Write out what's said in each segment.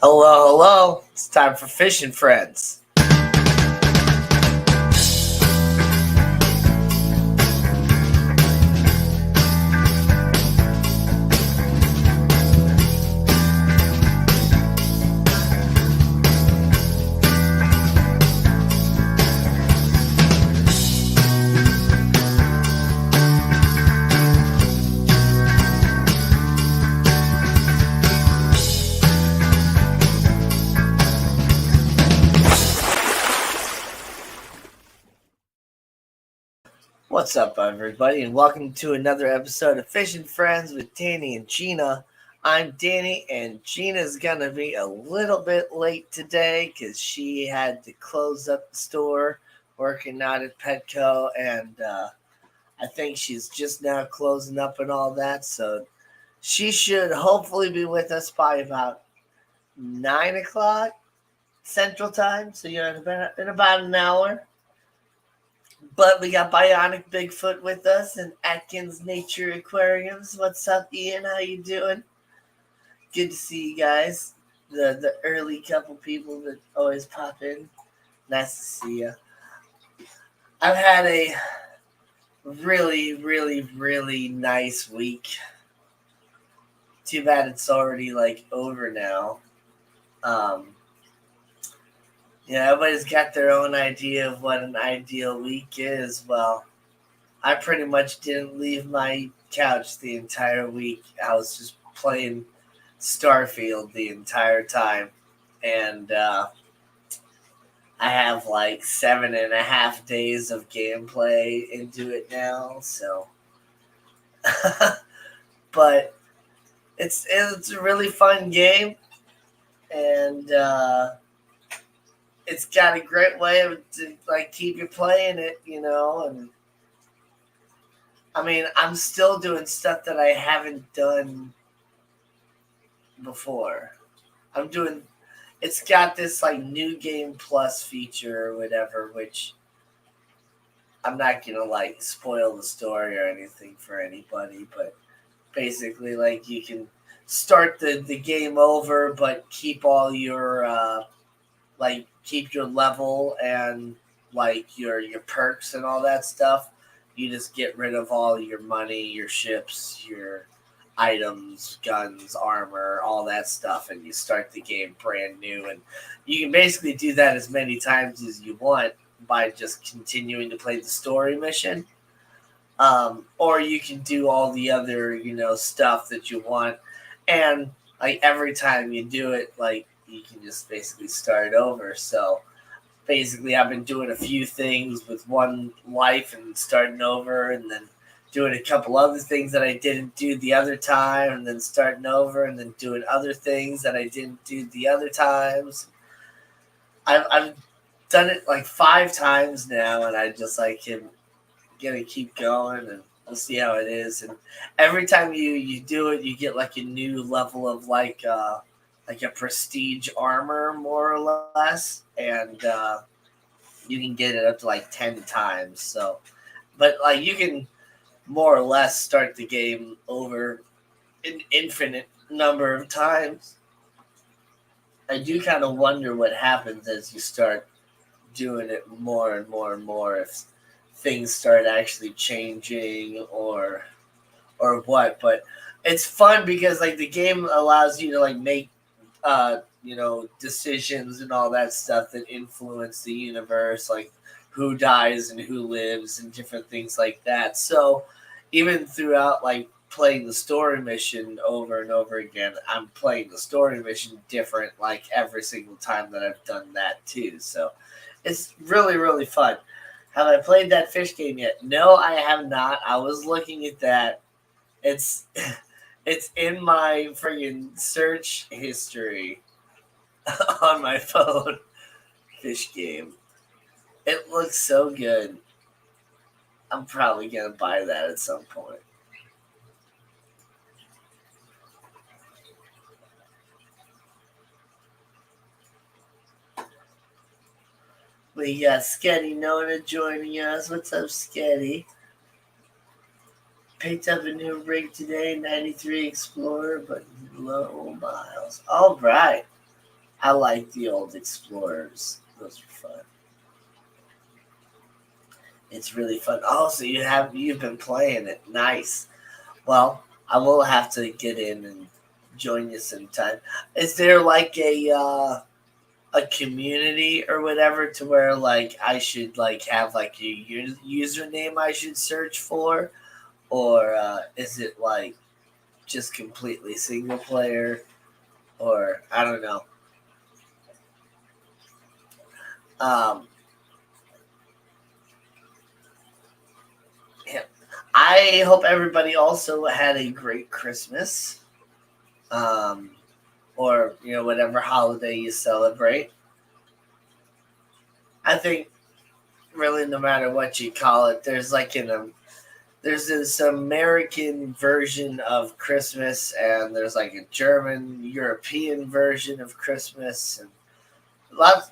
Hello, hello. It's time for Fishing Friends. What's up, everybody, and welcome to another episode of Fishing Friends with Danny and Gina. I'm Danny, and Gina's gonna be a little bit late today because she had to close up the store working out at Petco, and I think she's just now closing up and all that. So she should hopefully be with us by about 9 o'clock Central Time. So you're in about an hour. But we got Bionic Bigfoot with us and Atkins Nature Aquariums. What's up, Ian? How you doing? Good to see you guys. The early couple people that always pop in. Nice to see you. I've had a really nice week. Too bad it's already over now. Everybody's got their own idea of what an ideal week is. Well, I pretty much didn't leave my couch the entire week. I was just playing Starfield the entire time. And I have 7.5 days of gameplay into it now. So, but it's a really fun game. And, it's got a great way to keep you playing it, and I mean, I'm still doing stuff that I haven't done before. It's got this new game plus feature or whatever, which I'm not gonna spoil the story or anything for anybody, but basically you can start the game over but keep all your keep your level and your perks and all that stuff. You just get rid of all your money, your ships, your items, guns, armor, all that stuff, and you start the game brand new. And you can basically do that as many times as you want by just continuing to play the story mission. Or you can do all the other, stuff that you want. And every time you do it, you can just basically start over. So basically I've been doing a few things with one life and starting over, and then doing a couple other things that I didn't do the other time, and then starting over, and then doing other things that I didn't do the other times. I've done it 5 times now, and I just am gonna keep going, and we'll see how it is. And every time you do it, you get a new level of a prestige armor, more or less, and you can get it up to 10 times. So, but you can more or less start the game over an infinite number of times. I do kind of wonder what happens as you start doing it more and more and more, if things start actually changing or what. But it's fun because the game allows you to make decisions and all that stuff that influence the universe, who dies and who lives and different things like that. So even throughout playing the story mission over and over again, I'm playing the story mission different every single time that I've done that too. So it's really fun. Have I played that fish game yet? No, I have not. I was looking at that. It's in my friggin' search history on my phone. Fish game. It looks so good. I'm probably gonna buy that at some point. We got Sketty Nona joining us. What's up, Sketty? Picked up a new rig today, 93 Explorer, but low miles. All right. I like the old Explorers. Those are fun. It's really fun. Oh, so you've been playing it. Nice. Well, I will have to get in and join you sometime. Is there like a community or whatever to where like I should like have like a username I should search for, or is it like just completely single player, or I don't know. Um, yeah. I hope everybody also had a great Christmas, um, or whatever holiday you celebrate. I think really no matter what you call it, there's this American version of Christmas, and there's like a German European version of Christmas, and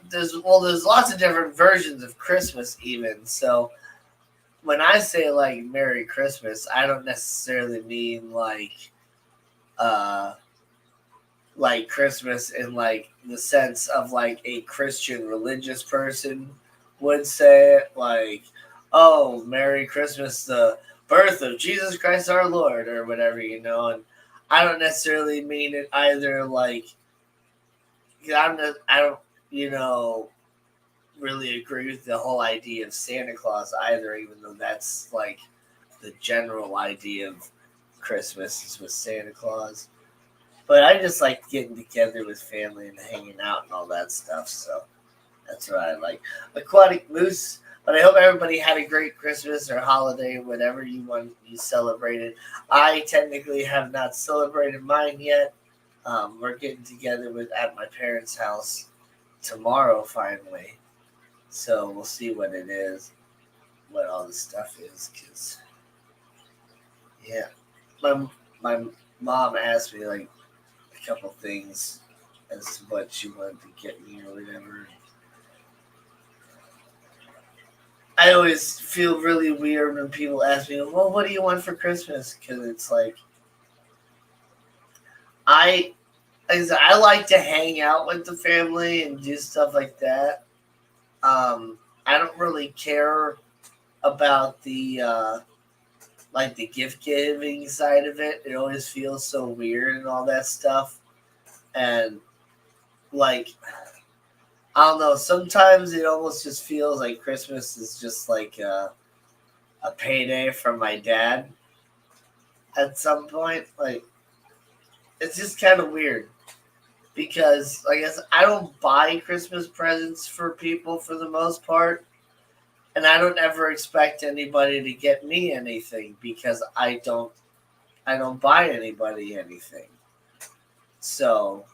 there's lots of different versions of Christmas even. So when I say like Merry Christmas, I don't necessarily mean uh like Christmas in like the sense of like a Christian religious person would say it, like, oh, Merry Christmas, the birth of Jesus Christ our Lord, or whatever, and I don't necessarily mean it either like I don't you know really agree with the whole idea of Santa Claus either, even though that's like the general idea of Christmas is with Santa Claus. But I just like getting together with family and hanging out and all that stuff. So that's what I like. Aquatic Moose. But I hope everybody had a great Christmas or holiday, whatever you celebrated. I technically have not celebrated mine yet. We're getting together at my parents' house tomorrow finally. So we'll see what it is, what all the stuff is. Cause yeah, my mom asked me like a couple things as to what she wanted to get me or whatever. I always feel really weird when people ask me, "Well, what do you want for Christmas?" Because it's like I, I like to hang out with the family and do stuff like that. I don't really care about the gift giving side of it. It always feels so weird and all that stuff. And like I don't know, sometimes it almost just feels like Christmas is just like a payday from my dad at some point. Like it's just kind of weird because I guess I don't buy Christmas presents for people for the most part. And I don't ever expect anybody to get me anything because I don't buy anybody anything. So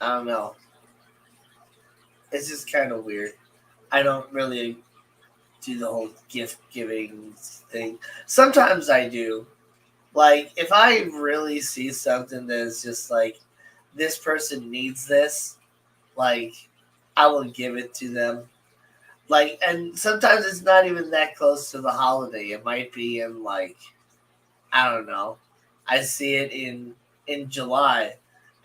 I don't know. It's just kind of weird. I don't really do the whole gift giving thing. Sometimes I do. Like if I really see something that is just like this person needs this, like I will give it to them. Like and sometimes it's not even that close to the holiday. It might be in like I don't know. I see it in July,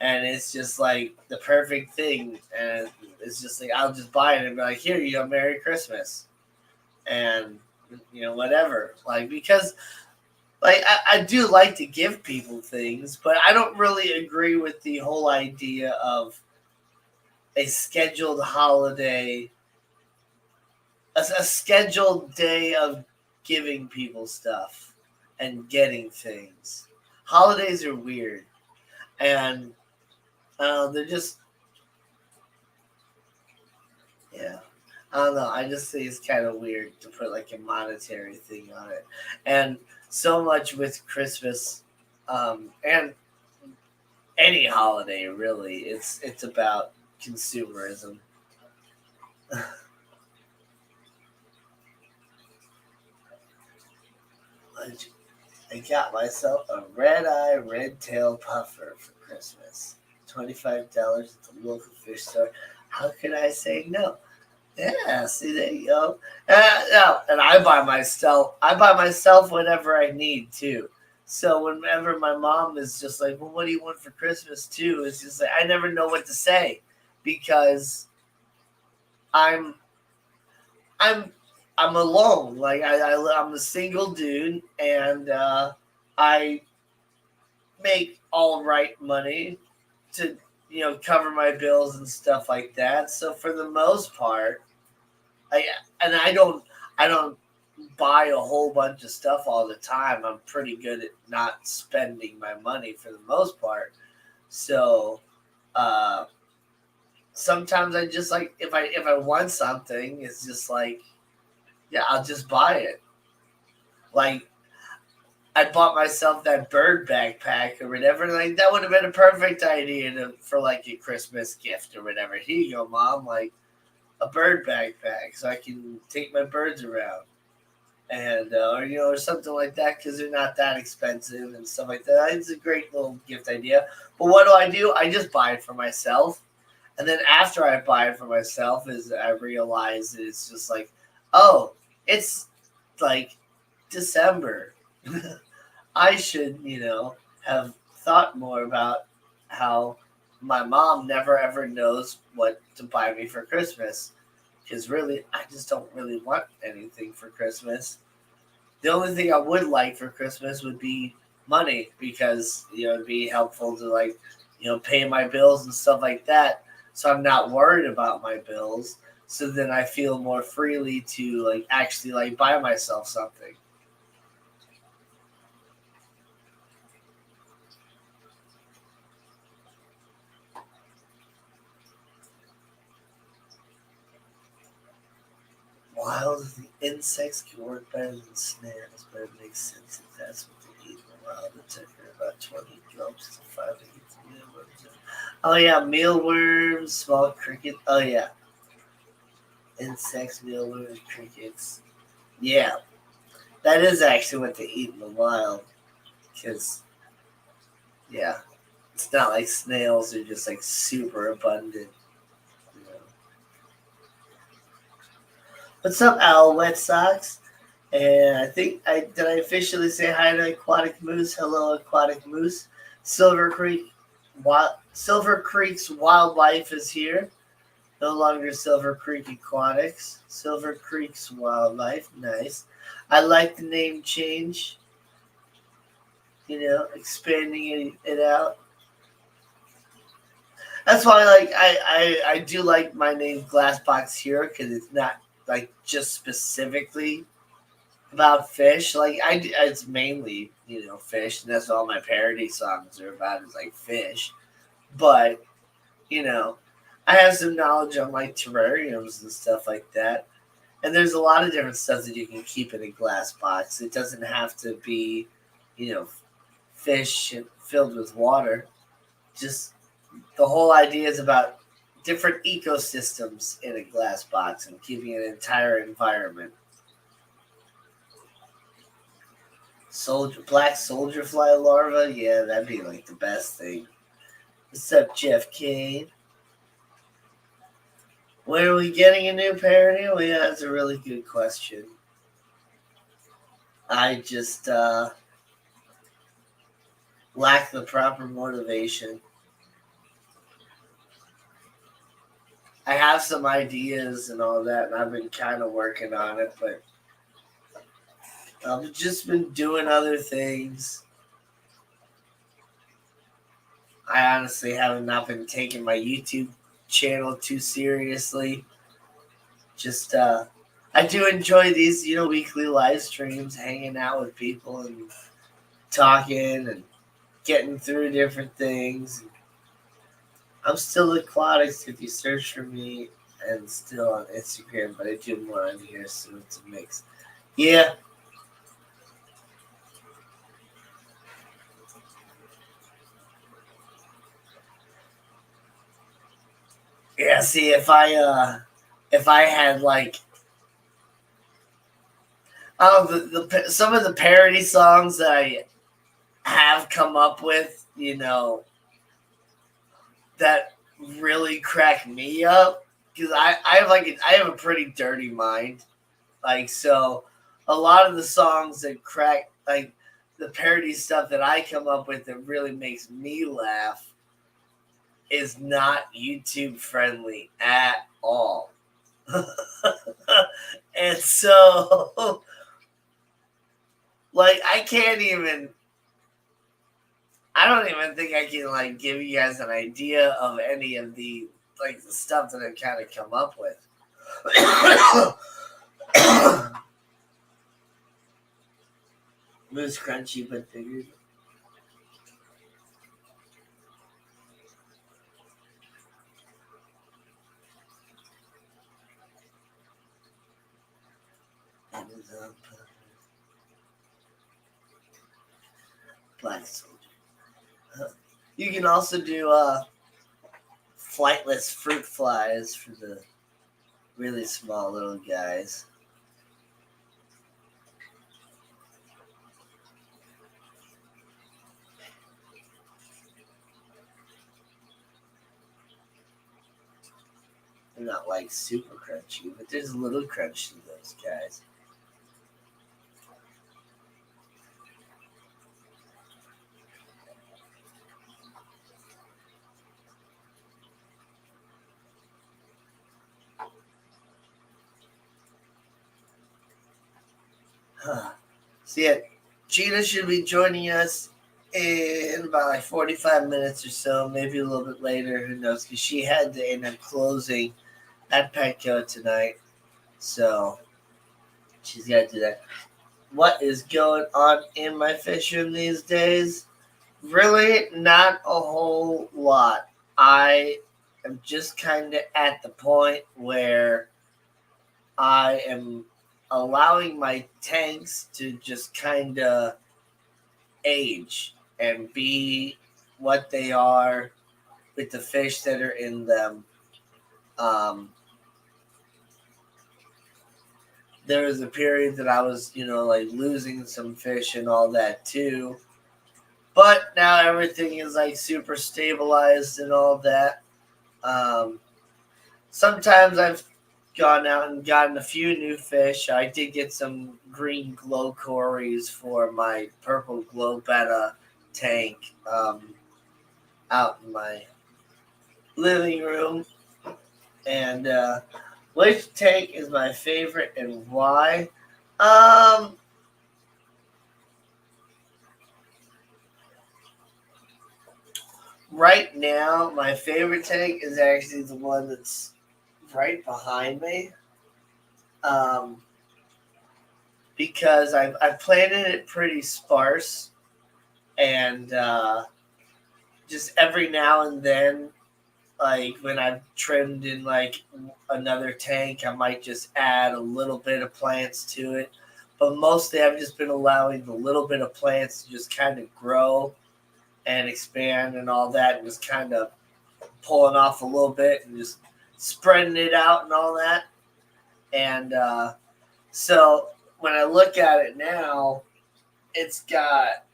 and it's just like the perfect thing, and it's just like I'll just buy it and be like, "Here you go, Merry Christmas," and whatever. Like because like I do like to give people things, but I don't really agree with the whole idea of a scheduled holiday, a scheduled day of giving people stuff and getting things. Holidays are weird, and they're just yeah. I don't know. I just think it's kind of weird to put like a monetary thing on it, and so much with Christmas, and any holiday really. It's about consumerism. I got myself a red-eye, red-tail puffer for Christmas. $25 at the local fish store. How could I say no? Yeah, see, there you go. No, and I buy myself whatever I need too. So whenever my mom is just like, "Well, what do you want for Christmas too?" It's just like I never know what to say because I'm I'm I'm alone. Like I'm a single dude, and I make all right money to cover my bills and stuff like that. So for the most part, I and I don't buy a whole bunch of stuff all the time. I'm pretty good at not spending my money for the most part. So uh, sometimes I just like if I want something, it's just like yeah, I'll just buy it. Like I bought myself that bird backpack or whatever. Like that would have been a perfect idea for like a Christmas gift or whatever. Here you go, mom. Like a bird backpack, so I can take my birds around, and or something like that because they're not that expensive and stuff like that. It's a great little gift idea. But what do? I just buy it for myself, and then after I buy it for myself, is I realize that it's just like, oh, it's like December. I should, have thought more about how my mom never ever knows what to buy me for Christmas. Because really, I just don't really want anything for Christmas. The only thing I would like for Christmas would be money because, it'd be helpful to like, pay my bills and stuff like that. So I'm not worried about my bills. So then I feel more freely to like actually like buy myself something. Wild insects can work better than snails, but it makes sense if that's what they eat in the wild. It took her about 20 drops to finally get the mealworms. Oh yeah, mealworms, small cricket. Oh yeah, insects, mealworms, crickets. Yeah, that is actually what they eat in the wild. Because yeah, it's not like snails are just like super abundant. You know. What's up, Al Wet Socks? And I think I officially say hi to Aquatic Moose. Hello, Aquatic Moose. Silver Creek's wildlife is here. No longer Silver Creek Aquatics. Silver Creek's wildlife. Nice. I like the name change. Expanding it out. That's why, like, I do like my name Glassbox here because it's not like just specifically about fish. Like it's mainly fish, and that's all my parody songs are about is like fish. But you know, I have some knowledge on like terrariums and stuff like that. And there's a lot of different stuff that you can keep in a glass box. It doesn't have to be, you know, fish filled with water. Just the whole idea is about different ecosystems in a glass box and keeping an entire environment. Black soldier fly larva, yeah, that'd be like the best thing. What's up, Jeff Kane? When are we getting a new parody? Well, yeah, that's a really good question. I just lack the proper motivation. I have some ideas and all that, and I've been kind of working on it, but I've just been doing other things. I honestly have not been taking my YouTube channel too seriously. Just I do enjoy these, weekly live streams, hanging out with people and talking and getting through different things. I'm still Aquatics if you search for me, and still on Instagram, but I do more on here, so it's a mix. Yeah. Yeah, see if I had like some of the parody songs that I have come up with, that really crack me up because I have a pretty dirty mind, like so a lot of the songs that crack like the parody stuff that I come up with that really makes me laugh is not YouTube friendly at all. And so, like, I don't even think I can, like, give you guys an idea of any of the, like, the stuff that I've kind of come up with. Moose crunchy but bigger. Black soldier. You can also do flightless fruit flies for the really small little guys. They're not like super crunchy, but there's a little crunch to those guys. So yeah, Gina should be joining us in about like 45 minutes or so, maybe a little bit later, who knows, because she had to end up closing at Petco tonight. So she's got to do that. What is going on in my fish room these days? Really, not a whole lot. I am just kind of at the point where I am allowing my tanks to just kind of age and be what they are with the fish that are in them. There was a period that I was, like losing some fish and all that too. But now everything is like super stabilized and all that. Sometimes I've gone out and gotten a few new fish. I did get some green glow cories for my purple glow betta tank out in my living room. And which tank is my favorite and why? Right now, my favorite tank is actually the one that's right behind me. Because I've planted it pretty sparse, and just every now and then, like when I've trimmed in like another tank, I might just add a little bit of plants to it. But mostly I've just been allowing the little bit of plants to just kind of grow and expand and all that, and just kind of pulling off a little bit and just spreading it out and all that. And so when I look at it now, it's got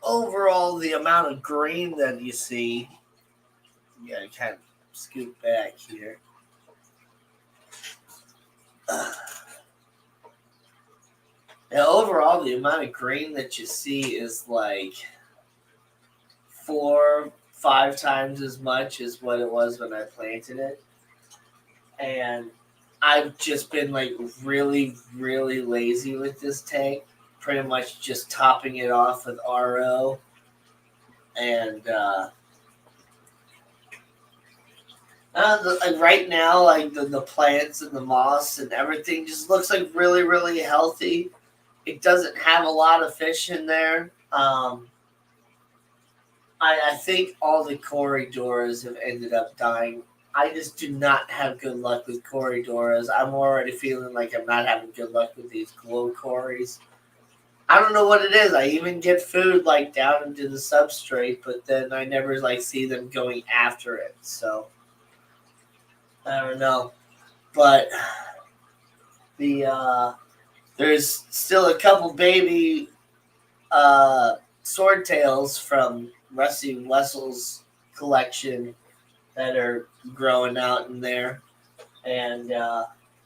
overall the amount of green that you see. You gotta kind of scoot back here. Now, overall, the amount of green that you see is like 4-5 times as much as what it was when I planted it. And I've just been like really, really lazy with this tank. Pretty much just topping it off with RO. And right now, like the plants and the moss and everything just looks like really, really healthy. It doesn't have a lot of fish in there. I think all the corridoras have ended up dying. I just do not have good luck with corridoras. I'm already feeling like I'm not having good luck with these glow cories. I don't know what it is. I even get food like down into the substrate, but then I never like see them going after it. So I don't know. But there's still a couple baby swordtails from Rusty Wessel's collection that are growing out in there. And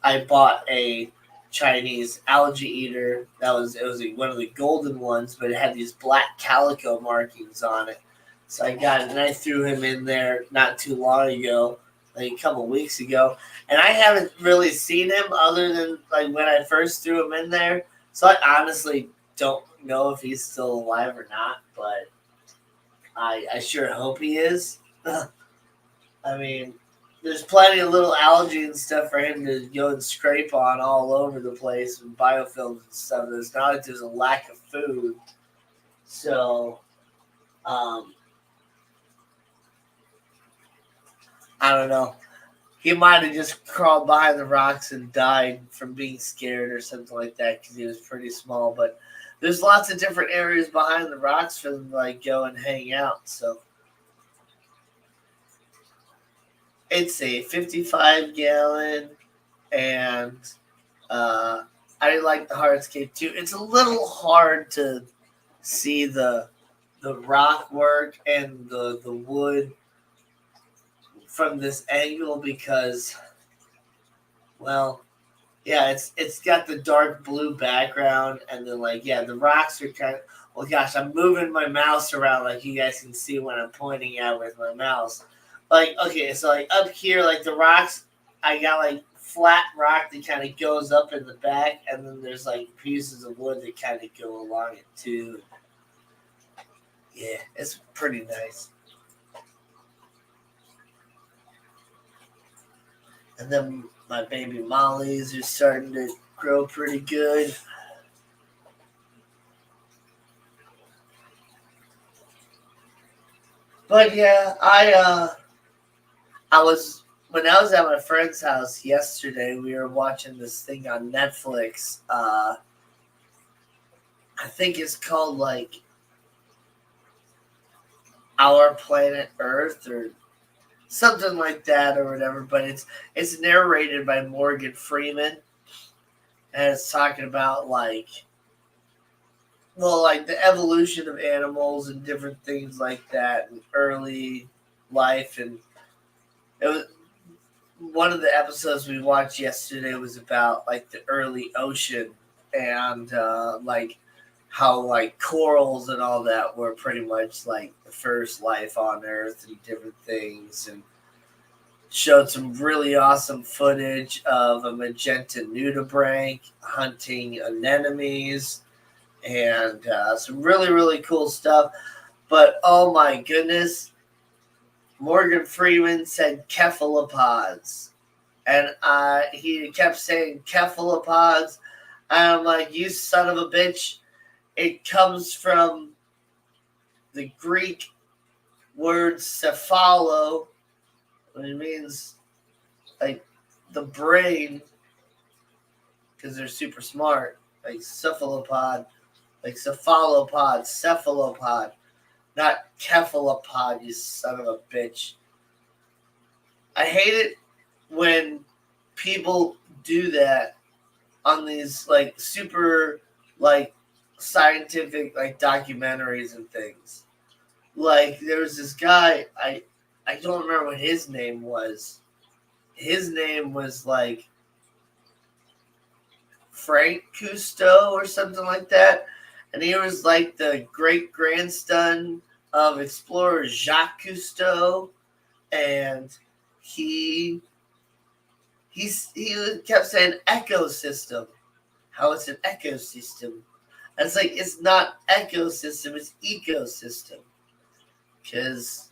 I bought a Chinese algae eater. It was one of the golden ones, but it had these black calico markings on it. So I got it, and I threw him in there not too long ago, like a couple weeks ago, and I haven't really seen him other than like when I first threw him in there. So I honestly don't know if he's still alive or not, but I sure hope he is. I mean, there's plenty of little algae and stuff for him to go and scrape on all over the place and biofilms and stuff. It's not like there's a lack of food. So, I don't know. He might have just crawled behind the rocks and died from being scared or something like that because he was pretty small. But there's lots of different areas behind the rocks for them to like go and hang out. So it's a 55-gallon, and I like the hardscape too. It's a little hard to see the rock work and the wood from this angle because, well, yeah, it's got the dark blue background, and then like the rocks are kind of. Well, gosh, I'm moving my mouse around like you guys can see when I'm pointing at with my mouse. Like, okay, so like up here, like the rocks, I got like flat rock that kind of goes up in the back, and then there's like pieces of wood that kind of go along it too. Yeah, it's pretty nice. And then my baby mollies are starting to grow pretty good. But yeah, I was when I was at my friend's house yesterday. We were watching this thing on Netflix. I think it's called like Our Planet Earth or something like that or whatever. But it's narrated by Morgan Freeman, and it's talking about like the evolution of animals and different things like that, and early life. And it was one of the episodes we watched yesterday was about like the early ocean and like how like corals and all that were pretty much like the first life on Earth and different things, and showed some really awesome footage of a magenta nudibranch hunting anemones and some really, really cool stuff. But oh my goodness, Morgan Freeman said cephalopods. And he kept saying cephalopods. And I'm like, you son of a bitch. It comes from the Greek word cephalo, which means like the brain, because they're super smart. Like cephalopod, like cephalopod, not cephalopod, you son of a bitch. I hate it when people do that on these like super like scientific like documentaries and things. Like there was this guy, I don't remember what his name was. His name was like Frank Cousteau or something like that. And he was like the great grandson of explorer Jacques Cousteau. And he kept saying ecosystem, how it's an ecosystem. And it's like, it's not ecosystem, it's ecosystem. Because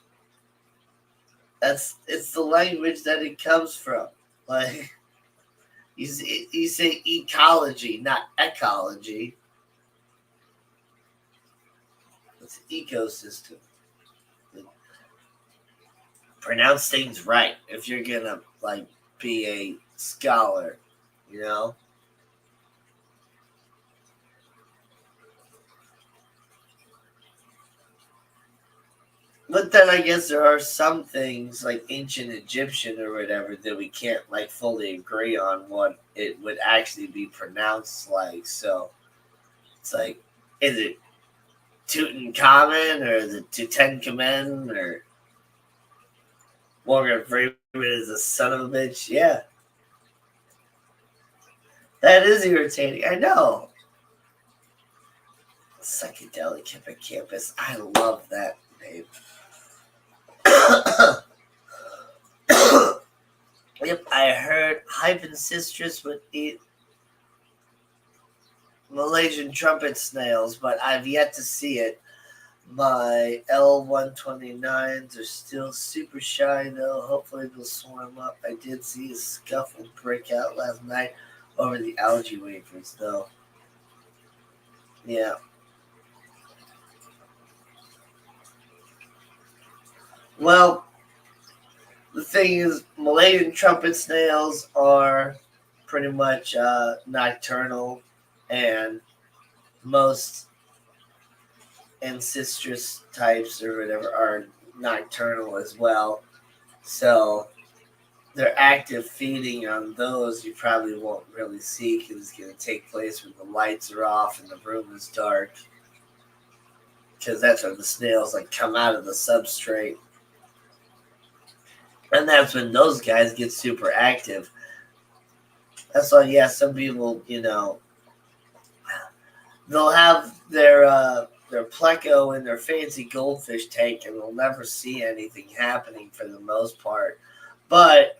it's the language that it comes from. Like, you say ecology, not ecology. It's ecosystem. Like, pronounce things right if you're gonna like be a scholar, you know. But then I guess there are some things like ancient Egyptian or whatever that we can't like fully agree on what it would actually be pronounced like. So it's like, is it Tutankhamun or is it Tutankhamen or Morgan Freeman is a son of a bitch? Yeah. That is irritating. I know. Psychedelic hippocampus. I love that name. Yep, I heard Hypensistrus would eat Malaysian trumpet snails, but I've yet to see it. My L129s are still super shy, though. Hopefully, they'll swarm up. I did see a scuffle break out last night over the algae wafers, though. Yeah. Well, the thing is, Malaysian trumpet snails are pretty much nocturnal, and most ancestral types or whatever are nocturnal as well. So they're active feeding on those you probably won't really see because it's going to take place when the lights are off and the room is dark. Because that's when the snails like come out of the substrate. And that's when those guys get super active. That's why, yeah, some people, they'll have their pleco in their fancy goldfish tank and they'll never see anything happening for the most part. But,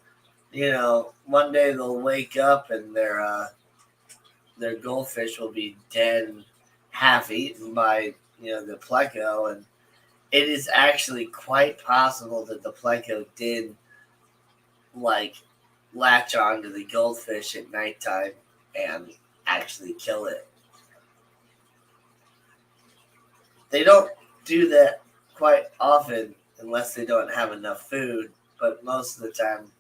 one day they'll wake up and their goldfish will be dead and half eaten by, the pleco. And it is actually quite possible that the pleco did, like, latch onto the goldfish at nighttime and actually kill it. They don't do that quite often unless they don't have enough food, but most of the time,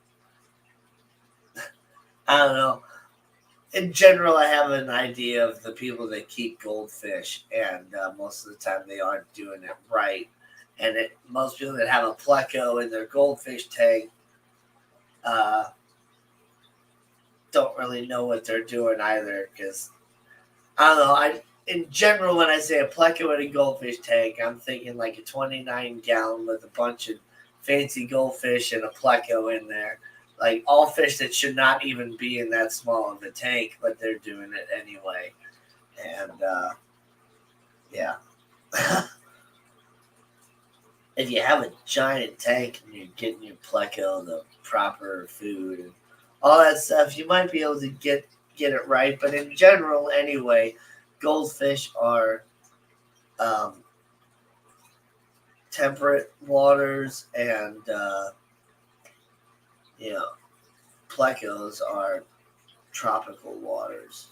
I don't know. In general, I have an idea of the people that keep goldfish, and most of the time they aren't doing it right. And most people that have a pleco in their goldfish tank don't really know what they're doing either, because I don't know. In general, when I say a pleco in a goldfish tank, I'm thinking like a 29-gallon with a bunch of fancy goldfish and a pleco in there. Like all fish that should not even be in that small of a tank, but they're doing it anyway. And yeah. If you have a giant tank and you're getting your pleco the proper food and all that stuff, you might be able to get it right. But in general, anyway, goldfish are temperate waters, and plecos are tropical waters.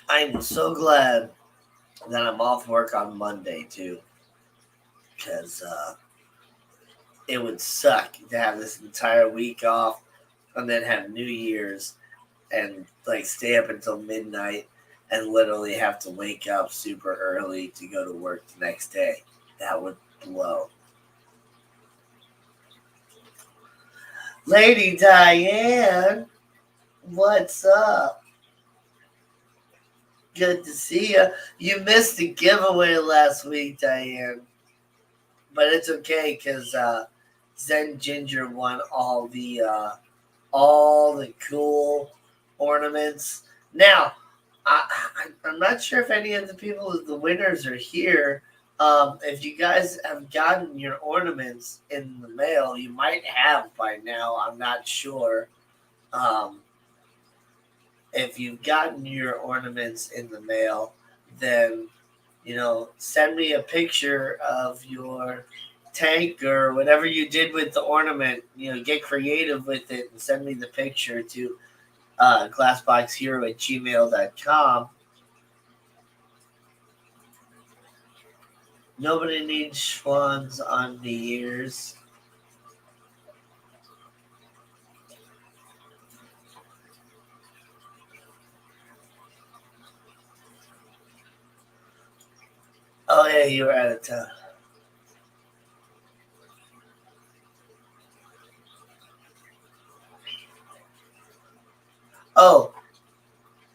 I'm so glad that I'm off work on Monday too, because it would suck to have this entire week off and then have New Year's and like stay up until midnight and literally have to wake up super early to go to work the next day. That would blow. Lady Diane, what's up? Good to see you. You missed the giveaway last week, Diane. But it's okay because Zen Ginger won all the cool ornaments. Now, I'm not sure if any of the people, the winners, are here. If you guys have gotten your ornaments in the mail, you might have by now. I'm not sure. If you've gotten your ornaments in the mail, then send me a picture of your tank or whatever you did with the ornament. Get creative with it and send me the picture to glassboxhero@gmail.com. Nobody needs swans on the ears. Oh yeah, you were out of town. Oh,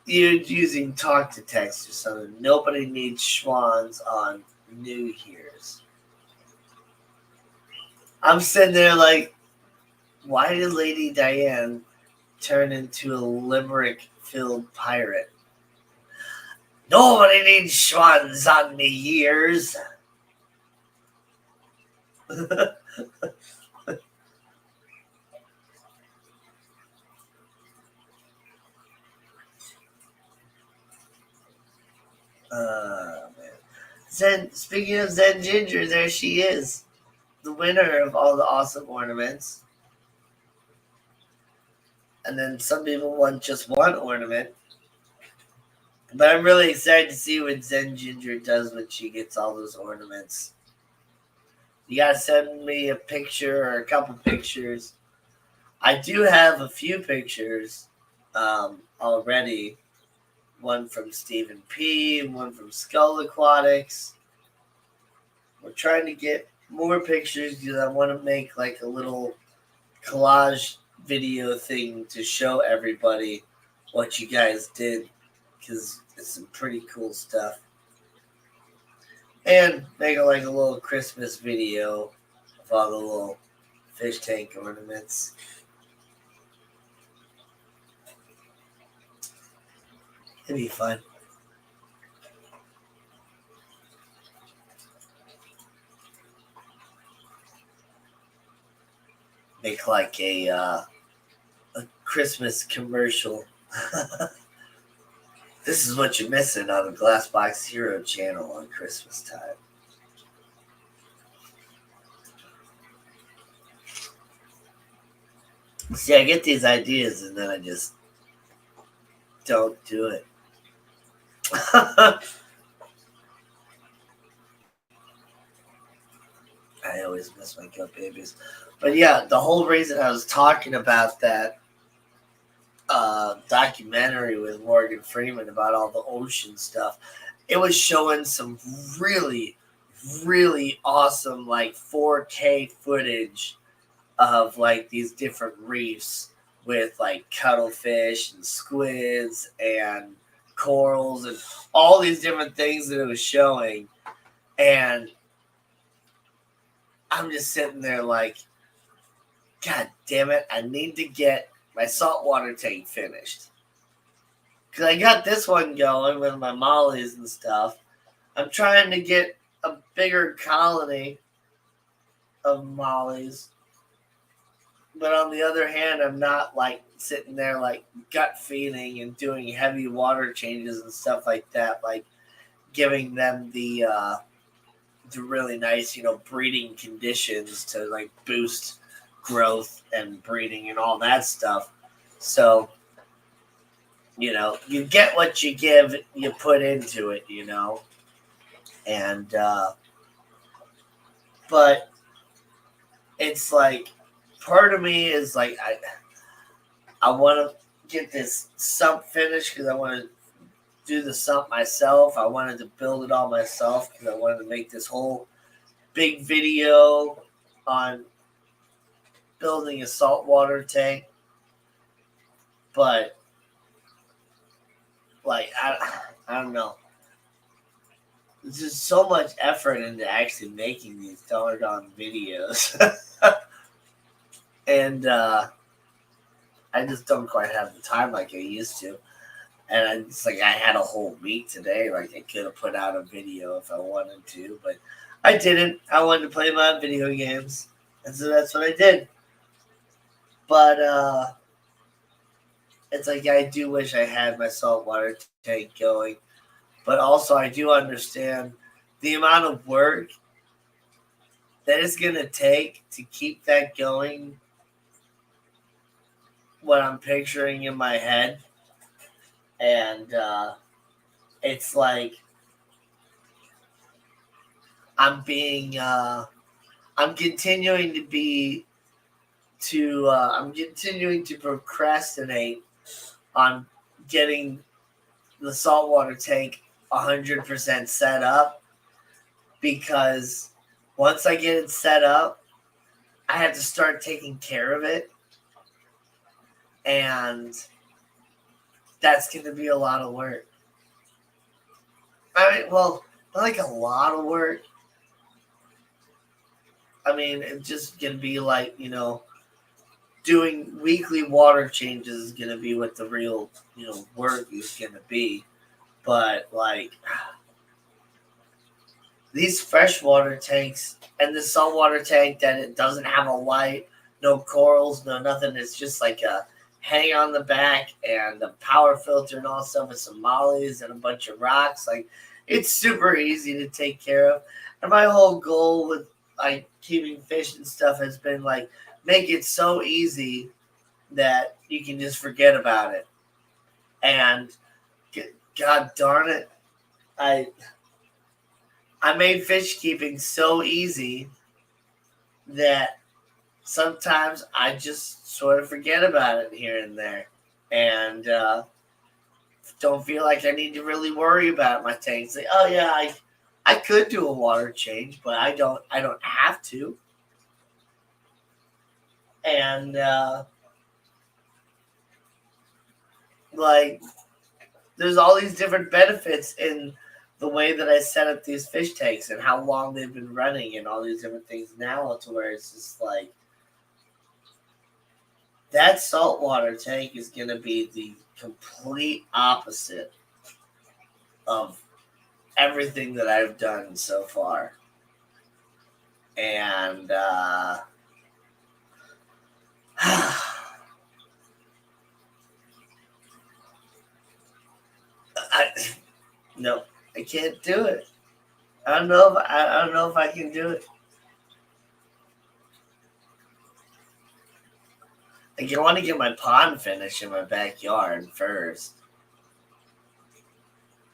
you're using talk to text or something. Nobody needs schwans on New Year's. I'm sitting there like, why did Lady Diane turn into a limerick-filled pirate? Nobody needs schwans on New Year's. Man. Speaking of Zen Ginger, there she is. The winner of all the awesome ornaments. And then some people want just one ornament. But I'm really excited to see what Zen Ginger does when she gets all those ornaments. You gotta send me a picture or a couple pictures. I do have a few pictures already. One from Stephen P., one from Skull Aquatics. We're trying to get more pictures because I want to make like a little collage video thing to show everybody what you guys did, because it's some pretty cool stuff. And make like a little Christmas video of all the little fish tank ornaments. It'd be fun. Make like a Christmas commercial. This is what you're missing on the Glassbox Hero channel on Christmas time. See, I get these ideas and then I just don't do it. I always miss my goat babies. But yeah, the whole reason I was talking about that documentary with Morgan Freeman about all the ocean stuff, it was showing some really, really awesome like 4K footage of like these different reefs with like cuttlefish and squids and corals and all these different things that it was showing. And I'm just sitting there like, God damn it, I need to get my saltwater tank finished. Because I got this one going with my mollies and stuff. I'm trying to get a bigger colony of mollies. But on the other hand, I'm not like sitting there like gut feeding and doing heavy water changes and stuff like that. Like giving them the really nice, breeding conditions to like boost growth and breeding and all that stuff. So, you get what you give, you put into it, and but it's like part of me is like I want to get this sump finished because I want to do the sump myself. I wanted to build it all myself because I wanted to make this whole big video on building a saltwater tank. But like I don't know. There's just so much effort into actually making these doggone videos. And I just don't quite have the time like I used to. And it's like I had a whole week today. Like I could have put out a video if I wanted to, but I didn't. I wanted to play my video games. And so that's what I did. But it's like I do wish I had my saltwater tank going. But also I do understand the amount of work that it's going to take to keep that going, what I'm picturing in my head. And it's like I'm continuing to procrastinate on getting the saltwater tank 100% set up, because once I get it set up, I have to start taking care of it. And that's going to be a lot of work. I mean, well, not like a lot of work. I mean, it's just going to be like, doing weekly water changes is going to be what the real, work is going to be. But, like, these freshwater tanks and the saltwater tank that it doesn't have a light, no corals, no nothing. It's just like a hang on the back and a power filter and all stuff with some mollies and a bunch of rocks. Like, it's super easy to take care of. And my whole goal with like keeping fish and stuff has been like make it so easy that you can just forget about it. And God darn it, I made fish keeping so easy that sometimes I just sort of forget about it here and there, and don't feel like I need to really worry about my tanks. Like, oh yeah, I could do a water change, but I don't have to. And like, there's all these different benefits in the way that I set up these fish tanks and how long they've been running and all these different things now, to where it's just like that saltwater tank is going to be the complete opposite of everything that I've done so far. And no, I can't do it. I don't know if I can do it. Like, I want to get my pond finished in my backyard first.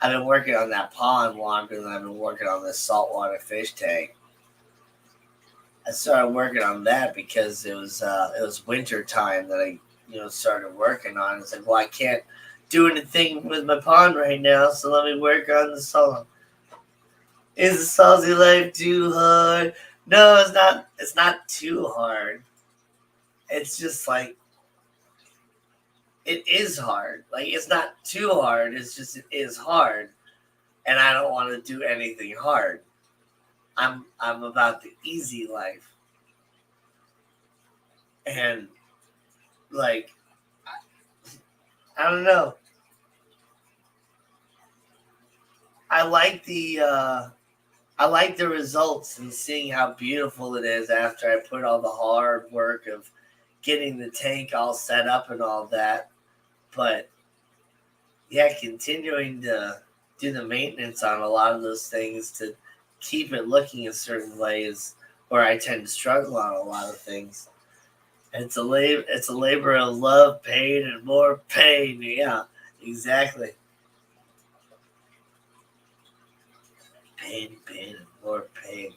I've been working on that pond longer than I've been working on this saltwater fish tank. I started working on that because it was winter time that I started working on. It's like, well, I can't do anything with my pond right now, so let me work on the song. Is the salty life too hard? No, it's not. It's not too hard. It's just like it is hard. Like, it's not too hard. It's just it is hard, and I don't want to do anything hard. I'm about the easy life, and like I don't know. I like the results and seeing how beautiful it is after I put all the hard work of getting the tank all set up and all that. But yeah, continuing to do the maintenance on a lot of those things to keep it looking a certain way is where I tend to struggle on a lot of things. And it's a labor of love, pain, and more pain. Yeah, exactly. Pain, and more pain.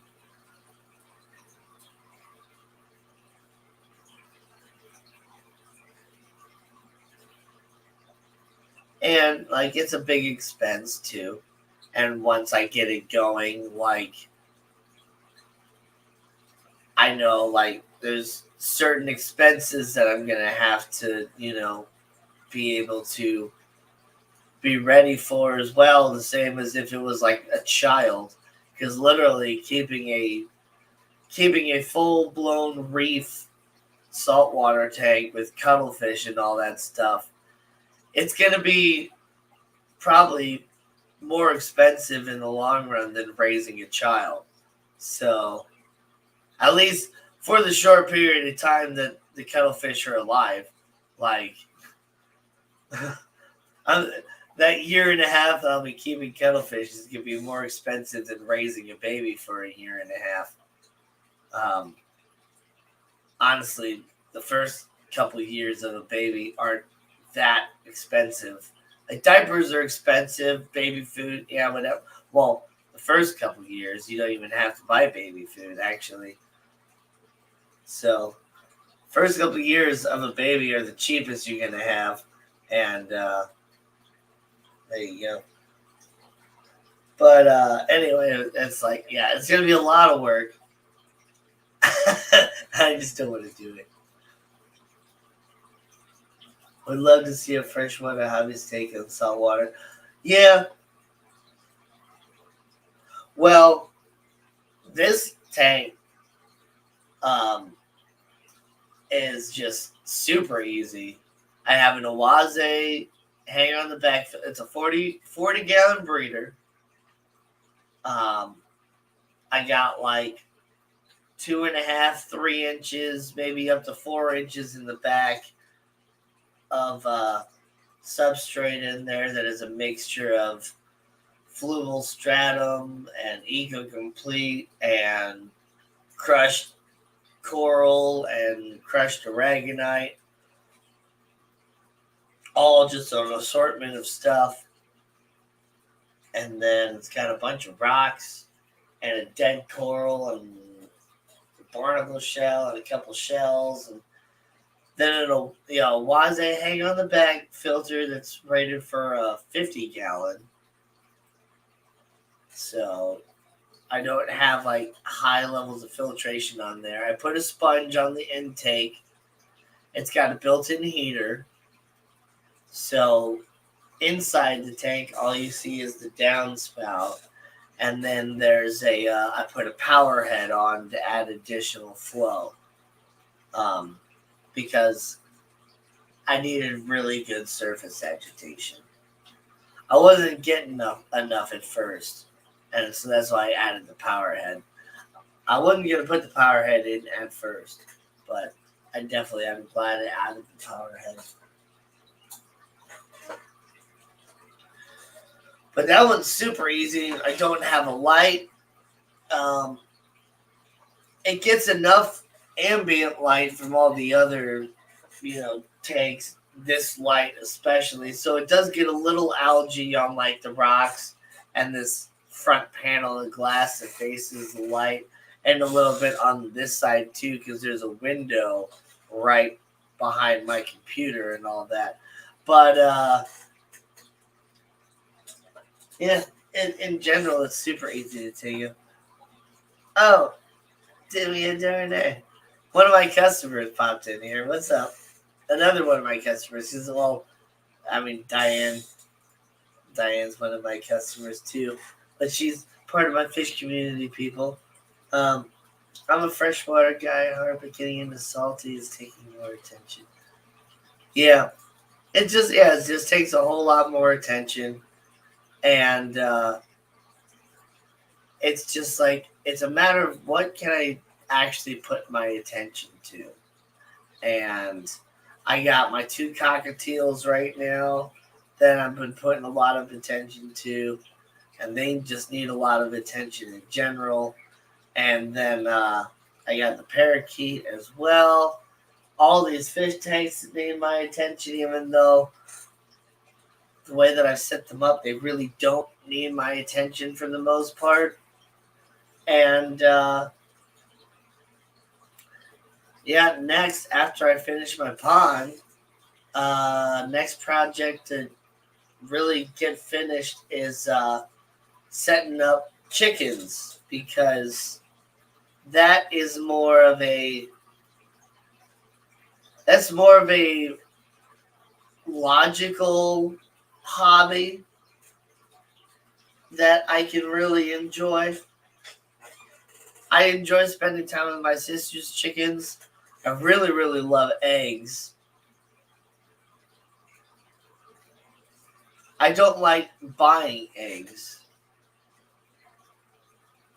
And like, it's a big expense too. And once I get it going, like, I know, like, there's certain expenses that I'm gonna have to, be able to be ready for as well. The same as if it was like a child, because literally keeping a full blown reef saltwater tank with cuttlefish and all that stuff, it's gonna be probably more expensive in the long run than raising a child. So, at least for the short period of time that the cuttlefish are alive, like that year and a half that I'll be keeping cuttlefish is going to be more expensive than raising a baby for a year and a half. Honestly, the first couple of years of a baby aren't that expensive. Like, diapers are expensive, baby food, yeah, whatever. Well, the first couple of years, you don't even have to buy baby food, actually. So, first couple of years of a baby are the cheapest you're going to have. And there you go. But anyway, it's like, yeah, it's going to be a lot of work. I just don't want to do it. Would love to see a freshwater hobbyist take in saltwater. Yeah. Well, this tank is just super easy. I have an Oase hanger on the back. It's a 40 gallon breeder. I got like 2.5, 3 inches, maybe up to 4 inches in the back of substrate in there that is a mixture of fluval stratum and eco complete and crushed coral and crushed aragonite, all just an assortment of stuff. And then it's got a bunch of rocks and a dead coral and a barnacle shell and a couple shells, and then it'll Waze hang on the back filter that's rated for a 50 gallon. So I don't have like high levels of filtration on there. I put a sponge on the intake. It's got a built-in heater. So inside the tank, all you see is the downspout. And then there's I put a power head on to add additional flow. Because I needed really good surface agitation. I wasn't getting enough at first. And so that's why I added the power head. I wasn't going to put the power head in at first, but I'm glad I added the power head. But that one's super easy. I don't have a light. It gets enough ambient light from all the other, tanks, this light especially. So it does get a little algae on like the rocks and this front panel of glass that faces the light, and a little bit on this side too, because there's a window right behind my computer and all that. But yeah, in general, it's super easy to take it. Oh, did we adjourn there? One of my customers popped in here. What's up? Another one of my customers. Diane's one of my customers too. But she's part of my fish community, people. I'm a freshwater guy at heart, but getting into salty is taking more attention. Yeah. It just takes a whole lot more attention. And it's just like, it's a matter of what can I actually put my attention to. And I got my 2 cockatiels right now that I've been putting a lot of attention to, and they just need a lot of attention in general. And then I got the parakeet as well. All these fish tanks need my attention, even though the way that I've set them up, they really don't need my attention for the most part. And next, after I finish my pond, next project to really get finished is setting up chickens, because that's more of a logical hobby that I can really enjoy. I enjoy spending time with my sister's chickens. I really, really love eggs. I don't like buying eggs,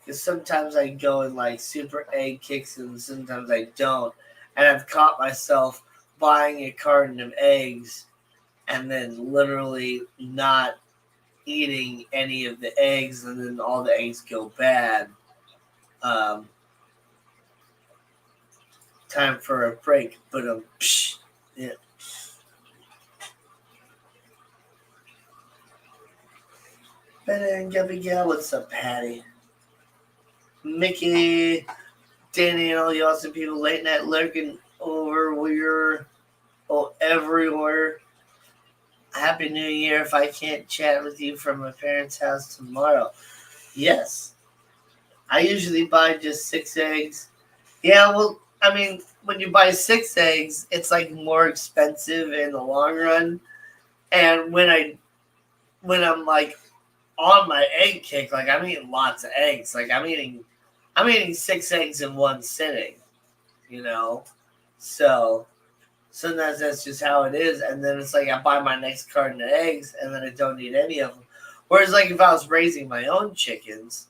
because sometimes I go in like super egg kicks and sometimes I don't. And I've caught myself buying a carton of eggs and then literally not eating any of the eggs, and then all the eggs go bad. Time for a break, but yeah. And Gubby Gal, what's up, Patty? Mickey, Danny, and all the awesome people late night lurking over everywhere. Happy New Year. If I can't chat with you from my parents' house tomorrow. Yes. I usually buy just 6 eggs. Yeah, well, I mean, when you buy 6 eggs, it's like more expensive in the long run. And when I'm like on my egg kick, like I'm eating lots of eggs. Like I'm eating 6 eggs in one sitting, you know. So sometimes that's just how it is. And then it's like I buy my next carton of eggs and then I don't eat any of them. Whereas like if I was raising my own chickens,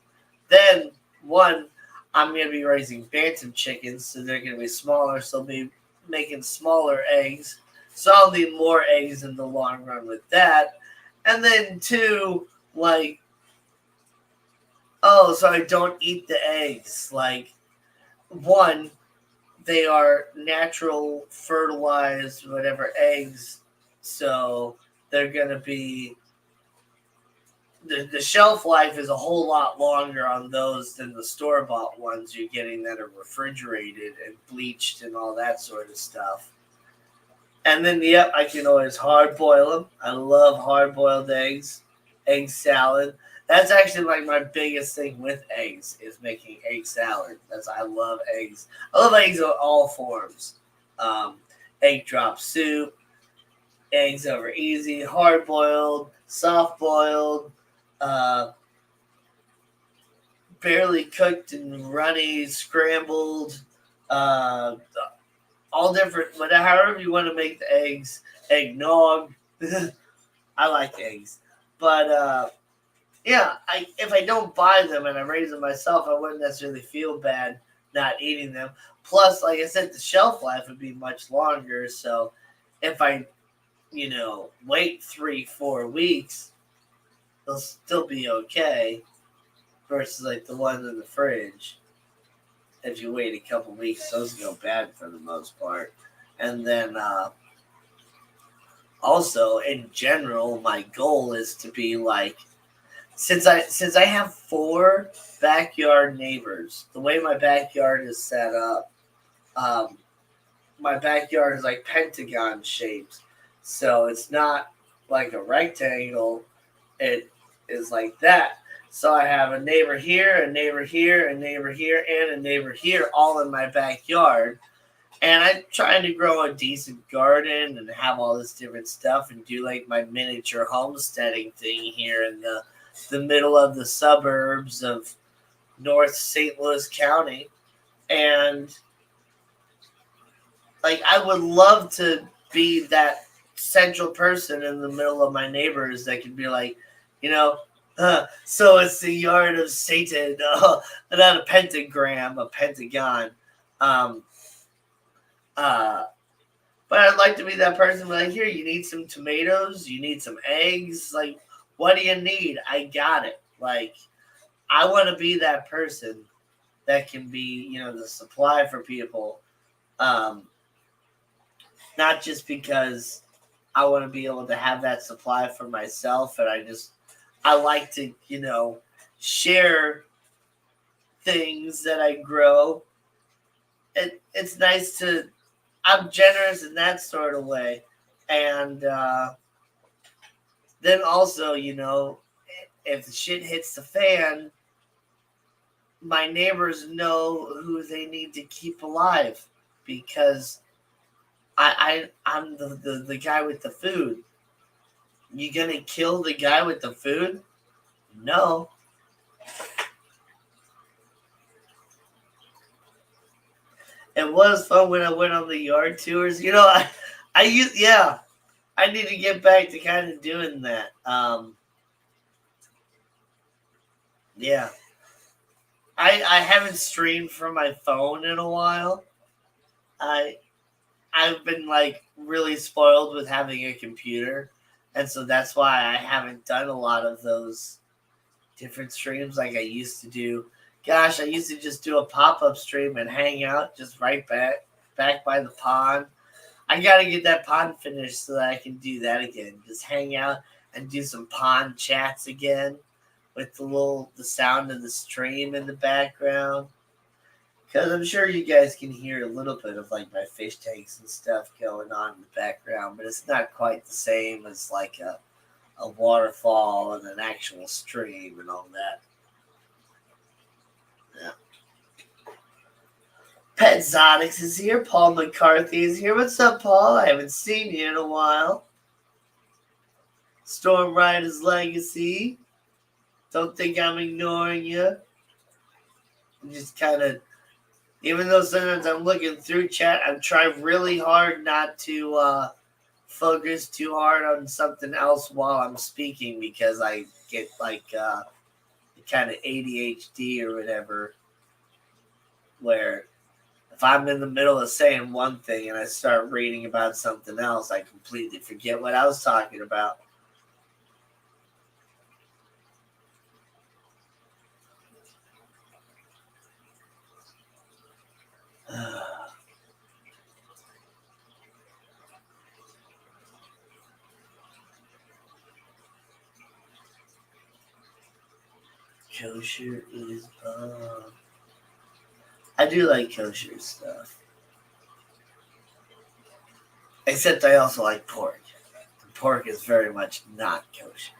then one, I'm going to be raising bantam chickens, so they're going to be smaller, so I'll be making smaller eggs. So I'll need more eggs in the long run with that. And then two, like, oh, so I don't eat the eggs. Like, one, they are natural, fertilized, whatever eggs, so they're going to be the shelf life is a whole lot longer on those than the store-bought ones you're getting that are refrigerated and bleached and all that sort of stuff. And then, yep, I can always hard-boil them. I love hard-boiled eggs, egg salad. That's actually like my biggest thing with eggs is making egg salad. I love eggs. I love eggs in all forms. Egg drop soup, eggs over easy, hard-boiled, soft-boiled, barely cooked and runny, scrambled, all different, but however you want to make the eggs, eggnog. I like eggs. But yeah, if I don't buy them and I raise them myself, I wouldn't necessarily feel bad not eating them. Plus, like I said, the shelf life would be much longer. So if I, wait 3-4 weeks, they'll still be okay. Versus like the ones in the fridge. If you wait a couple weeks, those go bad for the most part. And then also in general, my goal is to be like, since I have 4 backyard neighbors, the way my backyard is set up, my backyard is like pentagon shaped. So it's not like a rectangle. It is like that. So I have a neighbor here, a neighbor here, a neighbor here, and a neighbor here, all in my backyard. And I'm trying to grow a decent garden and have all this different stuff and do like my miniature homesteading thing here in the middle of the suburbs of North St. Louis County. And like I would love to be that central person in the middle of my neighbors that could be like, so it's the yard of Satan, not a pentagram, a pentagon. But I'd like to be that person like, here, you need some tomatoes, you need some eggs. Like, what do you need? I got it. Like, I want to be that person that can be, the supply for people. Not just because I want to be able to have that supply for myself, and I like to, share things that I grow. It's nice to, I'm generous in that sort of way. And then also, if the shit hits the fan, my neighbors know who they need to keep alive because I'm the guy with the food. You gonna kill the guy with the food? No. It was fun when I went on the yard tours. I need to get back to kind of doing that. Yeah. I haven't streamed from my phone in a while. I've been like really spoiled with having a computer, and so that's why I haven't done a lot of those different streams like I used to do. Gosh, I used to just do a pop-up stream and hang out just right back by the pond. I got to get that pond finished so that I can do that again. Just hang out and do some pond chats again with the sound of the stream in the background. Because I'm sure you guys can hear a little bit of like my fish tanks and stuff going on in the background, but it's not quite the same as like a waterfall and an actual stream and all that. Yeah. Pet Zonics is here. Paul McCarthy is here. What's up, Paul? I haven't seen you in a while. Storm Rider's Legacy. Don't think I'm ignoring you. I'm just kind of, even though sometimes I'm looking through chat, I'm trying really hard not to focus too hard on something else while I'm speaking because I get like kind of ADHD or whatever, where if I'm in the middle of saying one thing and I start reading about something else, I completely forget what I was talking about. Kosher is bomb. I do like kosher stuff. Except I also like pork. The pork is very much not kosher.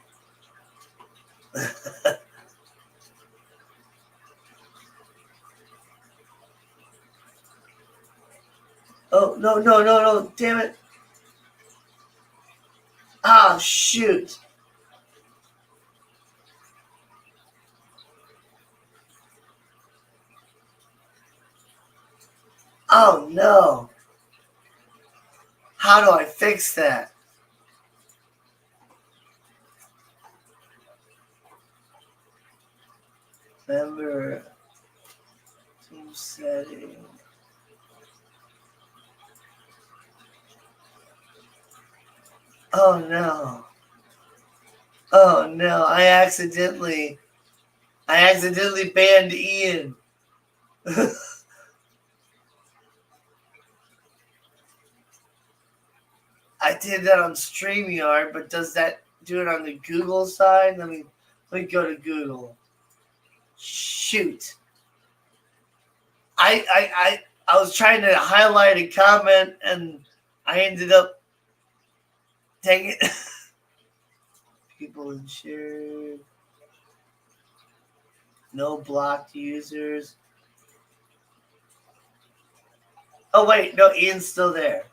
Oh, no, damn it. Ah, shoot. Oh, no. How do I fix that? Member team setting. Oh, no. Oh, no. I accidentally banned Ian. I did that on StreamYard, but does that do it on the Google side? Let me go to Google. Shoot. I was trying to highlight a comment and I ended up, dang it. People insured. No blocked users. Oh wait, no, Ian's still there.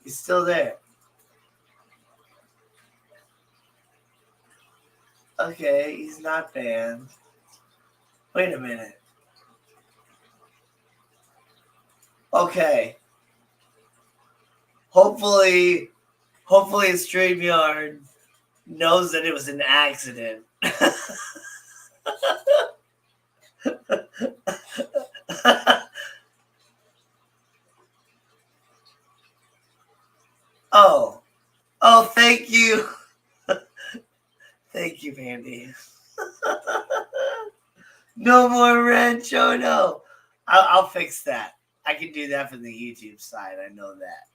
He's still there. Okay, he's not banned. Wait a minute. Okay. Hopefully StreamYard knows that it was an accident. Oh, thank you. Thank you, Mandy. No more wrench. Oh, no. I'll fix that. I can do that from the YouTube side. I know that.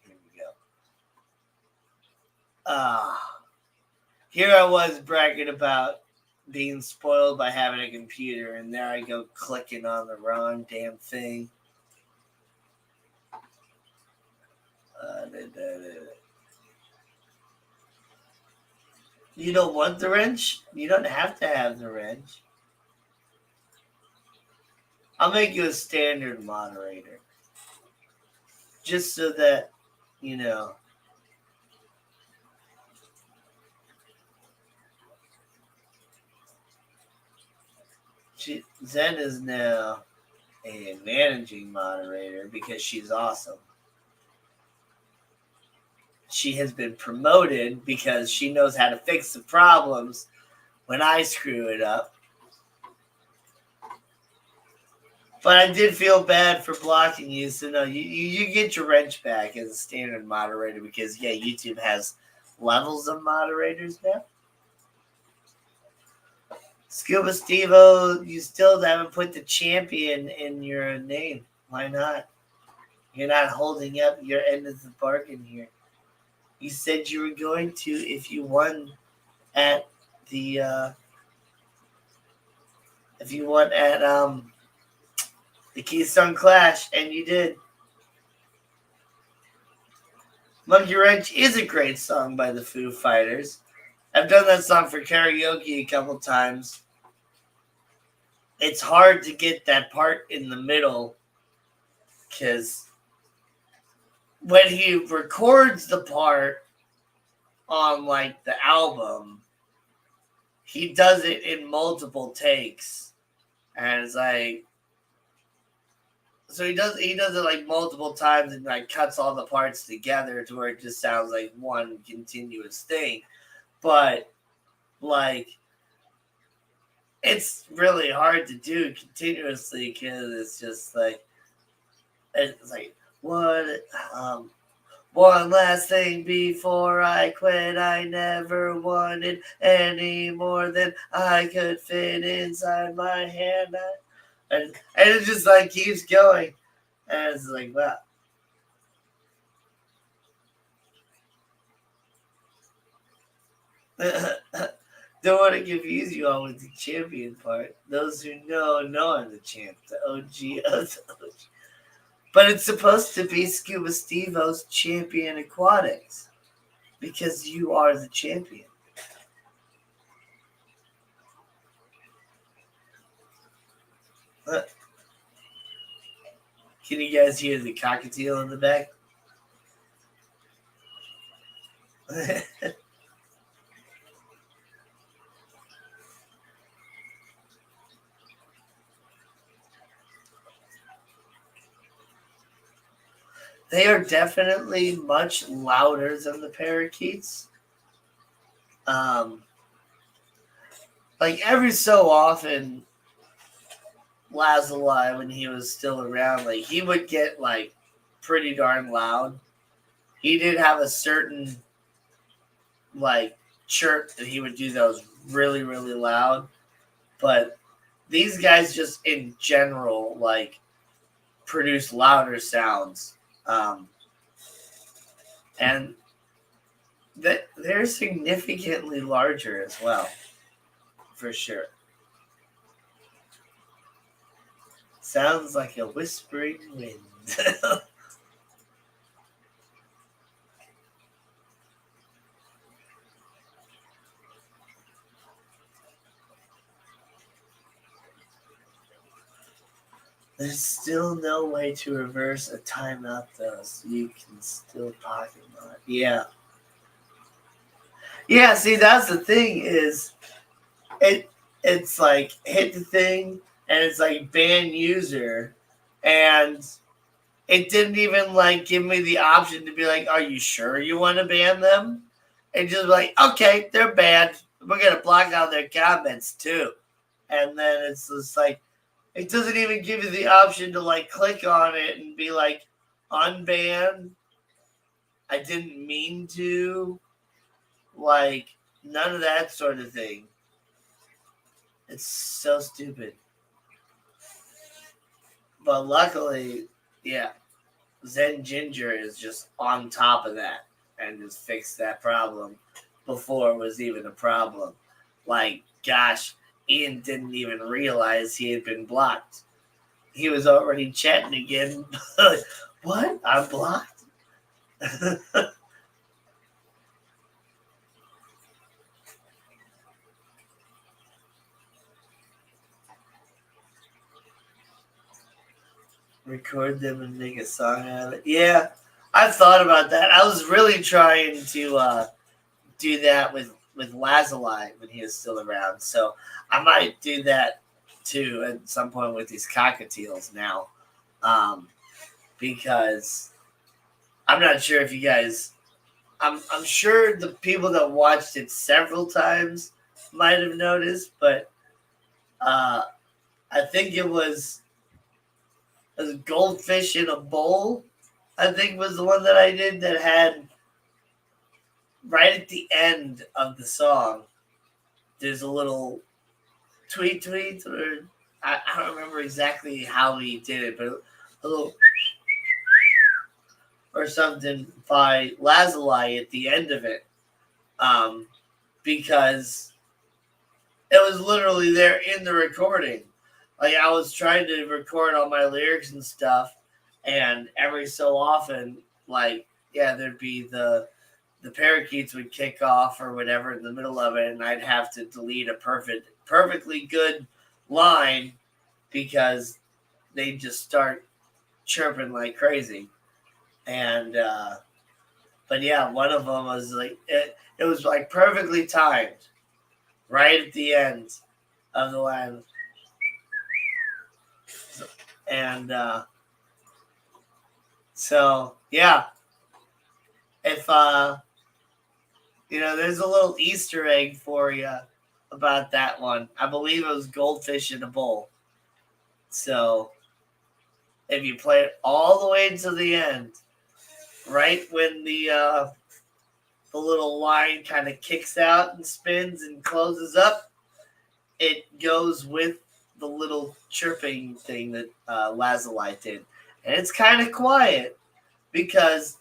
Here we go. Here I was bragging about being spoiled by having a computer, and there I go clicking on the wrong damn thing. You don't want the wrench? You don't have to have the wrench. I'll make you a standard moderator. Just so that, you know. Zen is now a managing moderator because she's awesome. She has been promoted because she knows how to fix the problems when I screw it up. But I did feel bad for blocking you, so no, you get your wrench back as a standard moderator because, yeah, YouTube has levels of moderators now. Scuba Steve-O, you still haven't put the champion in your name. Why not? You're not holding up your end of the bargain here. You said you were going to if you won at the the Keystone Clash, and you did. Monkey Wrench is a great song by the Foo Fighters. I've done that song for karaoke a couple times. It's hard to get that part in the middle because when he records the part on like the album, he does it in multiple takes, and it's like, so he does it like multiple times and like cuts all the parts together to where it just sounds like one continuous thing. But like, it's really hard to do continuously because it's just like, it's like, what one last thing before I quit, I never wanted any more than I could fit inside my hand. And it just like keeps going. And it's like, wow. Don't want to confuse you all with the champion part. Those who know I'm the champ. The OG of the OG. But it's supposed to be Scuba Steve-O's Champion Aquatics. Because you are the champion. Can you guys hear the cockatiel in the back? They are definitely much louder than the parakeets. Like every so often, Lazuli, when he was still around, like he would get like pretty darn loud. He did have a certain like chirp that he would do that was really, really loud. But these guys just in general like produce louder sounds. And they're significantly larger as well, for sure. Sounds like a whispering wind. There's still no way to reverse a timeout, though, so you can still pocket mod. Yeah. Yeah, see, that's the thing is, it's like hit the thing, and it's like ban user, and it didn't even like give me the option to be like, are you sure you want to ban them? And just like, okay, they're banned. We're going to block out their comments, too. And then it's just like, it doesn't even give you the option to like click on it and be like unban. I didn't mean to. Like none of that sort of thing. It's so stupid. But luckily, yeah, Zen Ginger is just on top of that and just fixed that problem before it was even a problem. Like, gosh, Ian didn't even realize he had been blocked. He was already chatting again. What? I'm blocked? Record them and make a song out of it. Yeah, I've thought about that. I was really trying to do that with Lazuli when he was still around. So I might do that too at some point with these cockatiels now. Because I'm not sure if you guys, I'm sure the people that watched it several times might have noticed, but I think it was a goldfish in a bowl. I think was the one that I did that had right at the end of the song. There's a little tweet, or I don't remember exactly how he did it, but a little or something by Lazuli at the end of it, because it was literally there in the recording. Like I was trying to record all my lyrics and stuff, and every so often, like there'd be the parakeets would kick off or whatever in the middle of it, and I'd have to delete a perfectly good line because they just start chirping like crazy. And but yeah, one of them was like it was like perfectly timed, right at the end of the line, and so yeah, if there's a little Easter egg for you about that one. I believe it was goldfish in a bowl. So if you play it all the way to the end, right when the little line kind of kicks out and spins and closes up, it goes with the little chirping thing that Lazuli did. And it's kind of quiet because,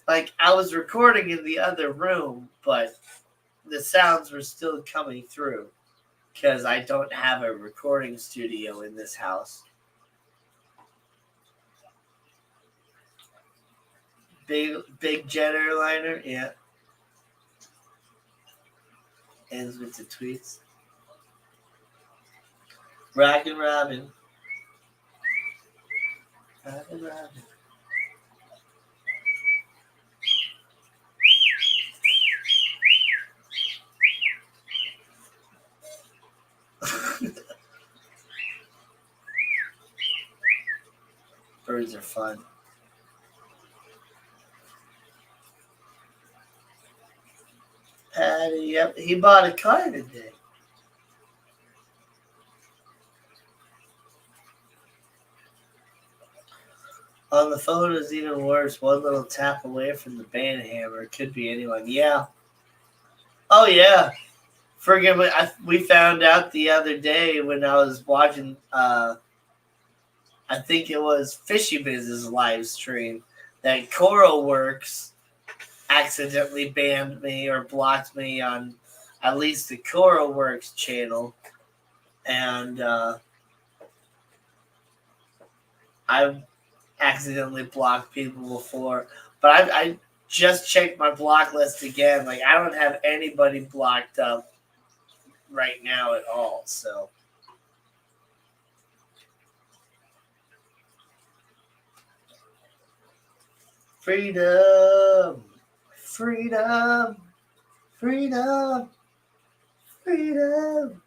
like, I was recording in the other room, but the sounds were still coming through because I don't have a recording studio in this house. Big jet airliner, yeah. Ends with the tweets. Rockin' Robin. Rockin' Robin. Birds are fun. Patty, yep, he bought a car today. On the phone is even worse. One little tap away from the band hammer. Could be anyone. Yeah. Oh, yeah. Forgive me. We found out the other day when I was watching, I think it was Fishy Biz's live stream, that CoralWorks accidentally banned me or blocked me on at least the CoralWorks channel. And I've accidentally blocked people before. But I just checked my block list again. Like, I don't have anybody blocked up right now at all. So freedom, freedom, freedom, freedom.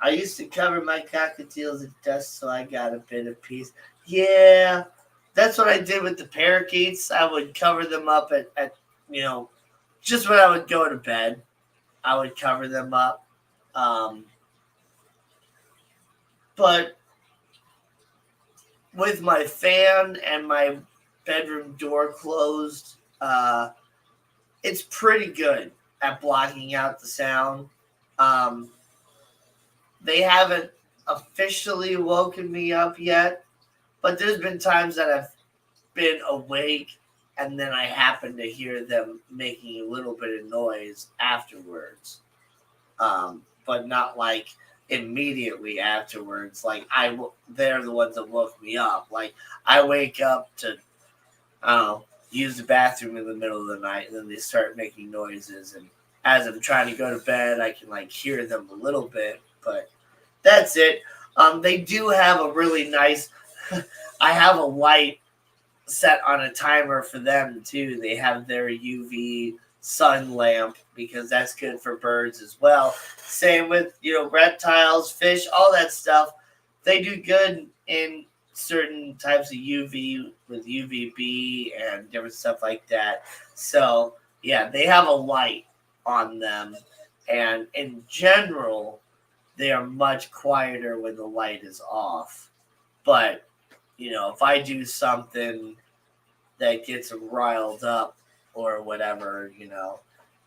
I used to cover my cockatiels in dust, so I got a bit of peace. Yeah, that's what I did with the parakeets. I would cover them up at just when I would go to bed. I would cover them up. But with my fan and my bedroom door closed, it's pretty good at blocking out the sound. They haven't officially woken me up yet, but there's been times that I've been awake and then I happen to hear them making a little bit of noise afterwards. But not like immediately afterwards. Like they're the ones that woke me up. Like I wake up to, use the bathroom in the middle of the night, and then they start making noises. And as I'm trying to go to bed, I can like hear them a little bit, but that's it. They do have a really nice. I have a light set on a timer for them too. They have their UV sun lamp because that's good for birds as well. Same with reptiles, fish, all that stuff. They do good in certain types of UV with UVB and different stuff like that. So yeah, they have a light on them, and in general, they are much quieter when the light is off. But if I do something that gets them riled up or whatever,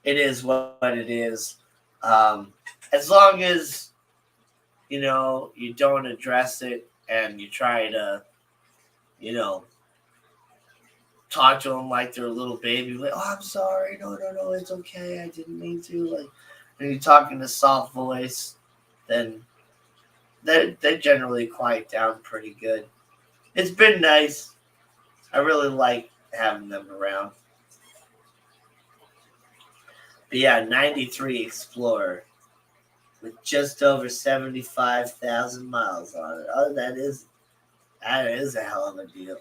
it is what it is. As long as you don't address it and you try to talk to them like they're a little baby, like, oh, I'm sorry, no, it's okay, I didn't mean to. Like, when you're talking in a soft voice, then they generally quiet down pretty good. It's been nice. I really like having them around. But yeah, 93 Explorer. with just over 75,000 miles on it. Oh, that is a hell of a deal.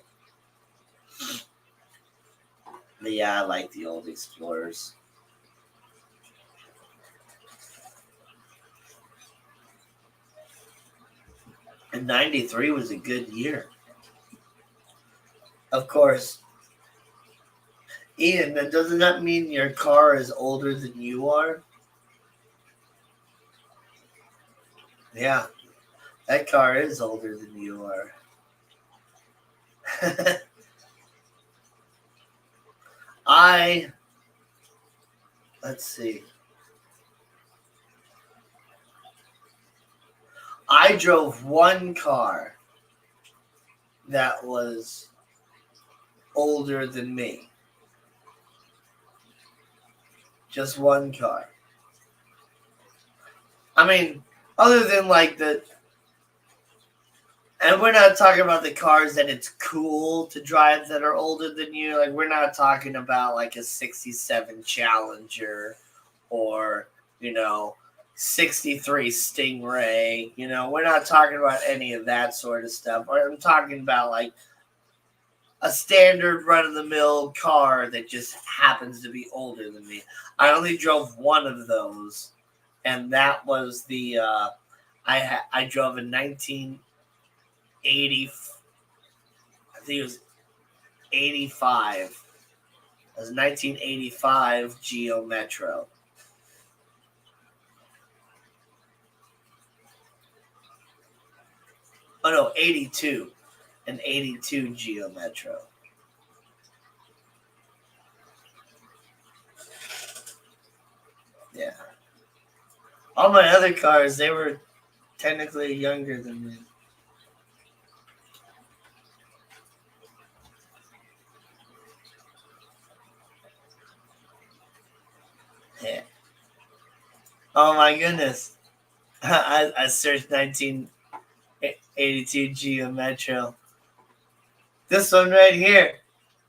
But yeah, I like the old Explorers. And 93 was a good year. Of course, Ian, doesn't that mean your car is older than you are? Yeah, that car is older than you are. Let's see. I drove one car that was older than me. Just one car. I mean, other than like and we're not talking about the cars that it's cool to drive that are older than you. Like, we're not talking about like a 67 Challenger or, 63 Stingray. We're not talking about any of that sort of stuff. I'm talking about like a standard run-of-the-mill car that just happens to be older than me. I only drove one of those, and that was the I drove a 1980. I think it was 85. It was 1985 Geo Metro. Oh no, 82. An 82 Geo Metro. Yeah. All my other cars, they were technically younger than me. Yeah. Oh my goodness. I searched 1982 Geo Metro. This one right here.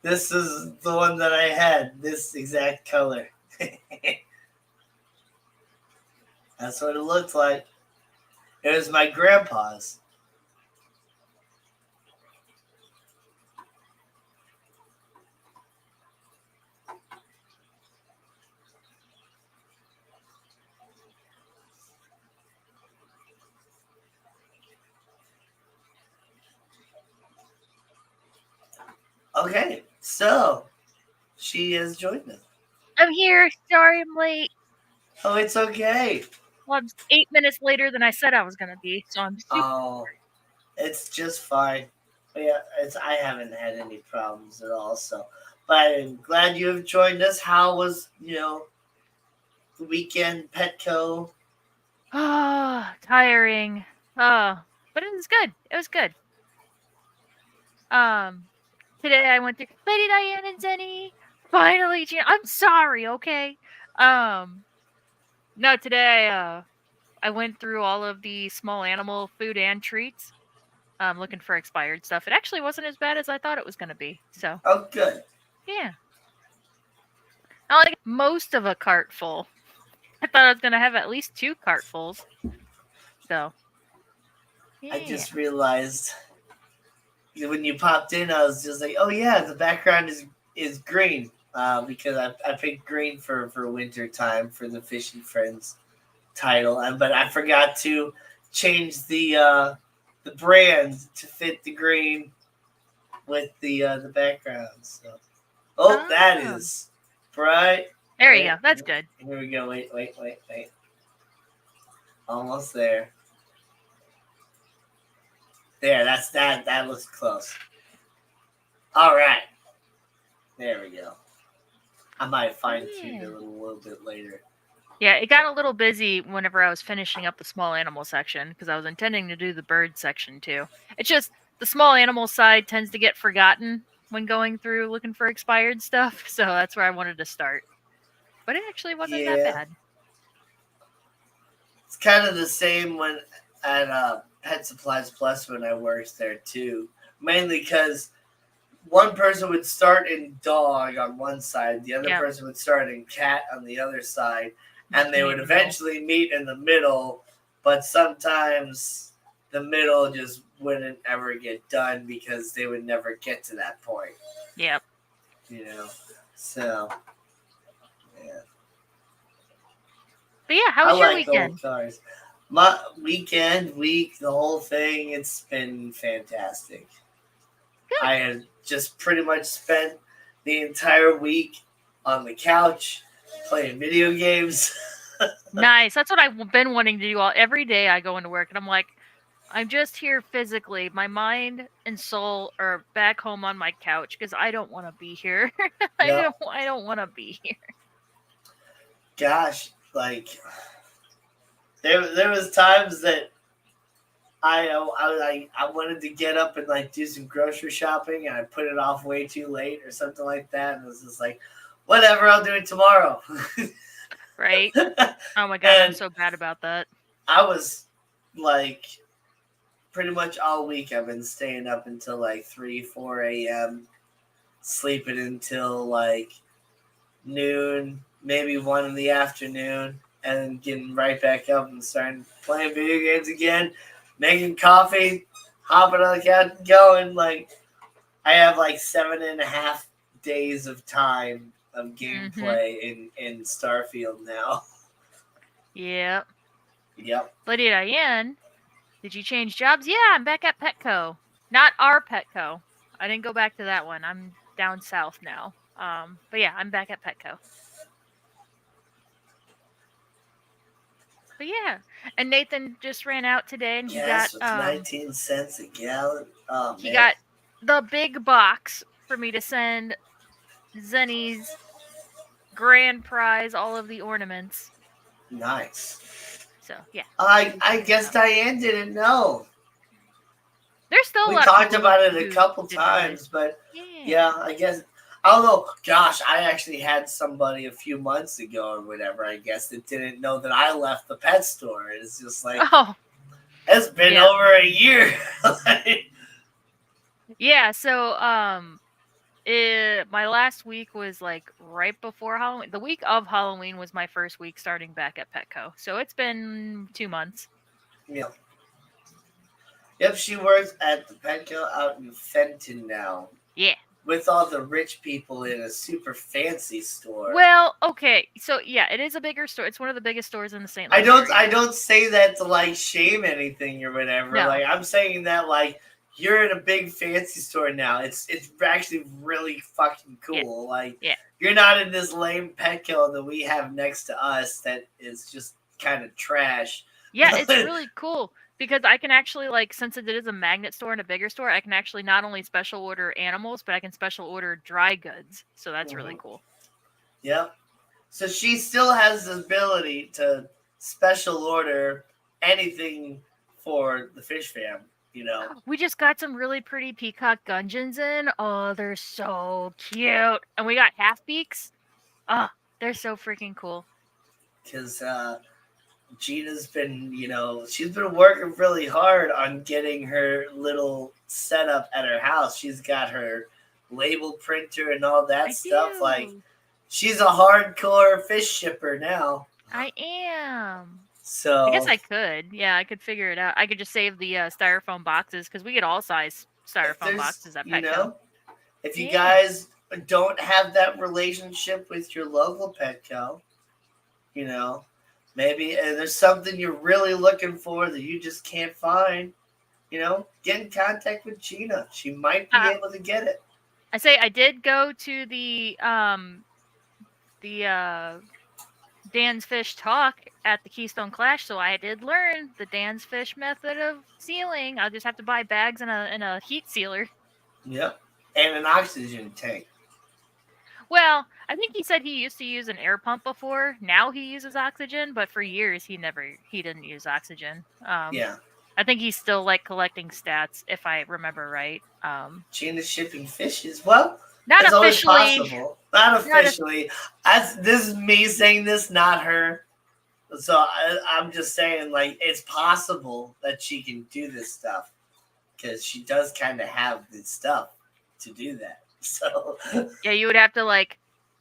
This is the one that I had. This exact color. That's what it looked like. It was my grandpa's. Okay, so she has joined us. I'm here. Sorry I'm late. Oh, it's okay. Well, I'm 8 minutes later than I said I was going to be, so I'm super sorry. It's just fine. But yeah, I haven't had any problems at all. So, but I'm glad you have joined us. How was the weekend, Petco? tiring. But it was good. It was good. Today I went to Lady Diane and Zenny. Finally, Gina. I'm sorry, okay? No, today I went through all of the small animal food and treats. Looking for expired stuff. It actually wasn't as bad as I thought it was going to be. So. Oh, good. Yeah. I like most of a cart full. I thought I was going to have at least 2 cartfuls. So. Yeah. I just realized when you popped in, I was just like, oh yeah, the background is green because I picked green for winter time for the Fishing Friends title, but I forgot to change the brand to fit the green with the background. So, that is bright. There you go. That's good. Here we go. Wait. Almost there. There, that looks close. All right. There we go. I might fine-tune it a little bit later. Yeah, it got a little busy whenever I was finishing up the small animal section because I was intending to do the bird section too. It's just the small animal side tends to get forgotten when going through looking for expired stuff, so that's where I wanted to start. But it actually wasn't that bad. It's kind of the same when at Pet Supplies Plus when I worked there too. Mainly because one person would start in dog on one side, the other person would start in cat on the other side, and they would eventually meet in the middle but sometimes the middle just wouldn't ever get done because they would never get to that point. Yep. So yeah. But yeah, how I was your like weekend? old cars. My week, the whole thing, it's been fantastic. Good. I had just pretty much spent the entire week on the couch playing video games. Nice. That's what I've been wanting to do every day I go into work, and I'm like, I'm just here physically. My mind and soul are back home on my couch because I don't want to be here. Yep. I don't want to be here. Gosh, like there was times that I wanted to get up and like do some grocery shopping, and I put it off way too late or something like that, and it was just like, whatever, I'll do it tomorrow. Right? Oh my god, I'm And so bad about that. I was like, pretty much all week I've been staying up until like 3, 4 a.m., sleeping until like noon, maybe 1 in the afternoon, and then getting right back up and starting playing video games again, making coffee, hopping on the couch, going. Like, I have like 7.5 days of time of gameplay in Starfield now. Yep. Yep. Lady Diane, did you change jobs? Yeah, I'm back at Petco. Not our Petco. I didn't go back to that one. I'm down south now. But yeah, I'm back at Petco. But yeah, and Nathan just ran out today, and Gas was 19 cents a gallon. Oh he man. got the big box for me to send Zenny's grand prize, all of the ornaments. Nice. So yeah, I guess Diane didn't know. there's still a We lot of talked people about it a who couple didn't realize. times, but Yeah. yeah, I guess. Although, gosh, I actually had somebody a few months ago or whatever, I guess, that didn't know that I left the pet store. It's just like, Oh, it's been yeah. over a year. Yeah, so my last week was like right before Halloween. The week of Halloween was my first week starting back at Petco. So it's been 2 months. Yep. Yep, she works at the Petco out in Fenton now. Yeah. With all the rich people in a super fancy store. Well, okay. So yeah, it is a bigger store. It's one of the biggest stores in the St. Louis area. I don't say that to like shame anything or whatever. No. Like, I'm saying that like you're in a big fancy store now. It's actually really fucking cool. Yeah. Like, yeah. You're not in this lame Petco that we have next to us that is just kind of trash. Yeah, it's really cool because I can actually, like, since it is a magnet store and a bigger store, I can actually not only special order animals, but I can special order dry goods. So that's really cool. Yep. So she still has the ability to special order anything for the fish fam, you know. We just got some really pretty peacock gungans in. Oh, they're so cute. And we got half beaks. Oh, they're so freaking cool. Because Gina's been, she's been working really hard on getting her little setup at her house. She's got her label printer and all that stuff. Like, she's a hardcore fish shipper now. I am. So I guess I could. Yeah, I could figure it out. I could just save the styrofoam boxes because we get all size styrofoam boxes at Petco. If you guys don't have that relationship with your local Petco, maybe there's something you're really looking for that you just can't find, get in contact with Gina. She might be able to get it. I say I did go to the Dan's Fish Talk at the Keystone Clash, so I did learn the Dan's Fish method of sealing. I'll just have to buy bags and a heat sealer. Yep, and an oxygen tank. Well, I think he said he used to use an air pump before. Now he uses oxygen, but for years he didn't use oxygen. Yeah. I think he's still like collecting stats, if I remember right. Gina's shipping fishes. Well, not it's officially. Always possible. Not officially. This is me saying this, not her. So I'm just saying, like, it's possible that she can do this stuff because she does kind of have the stuff to do that. So yeah, you would have to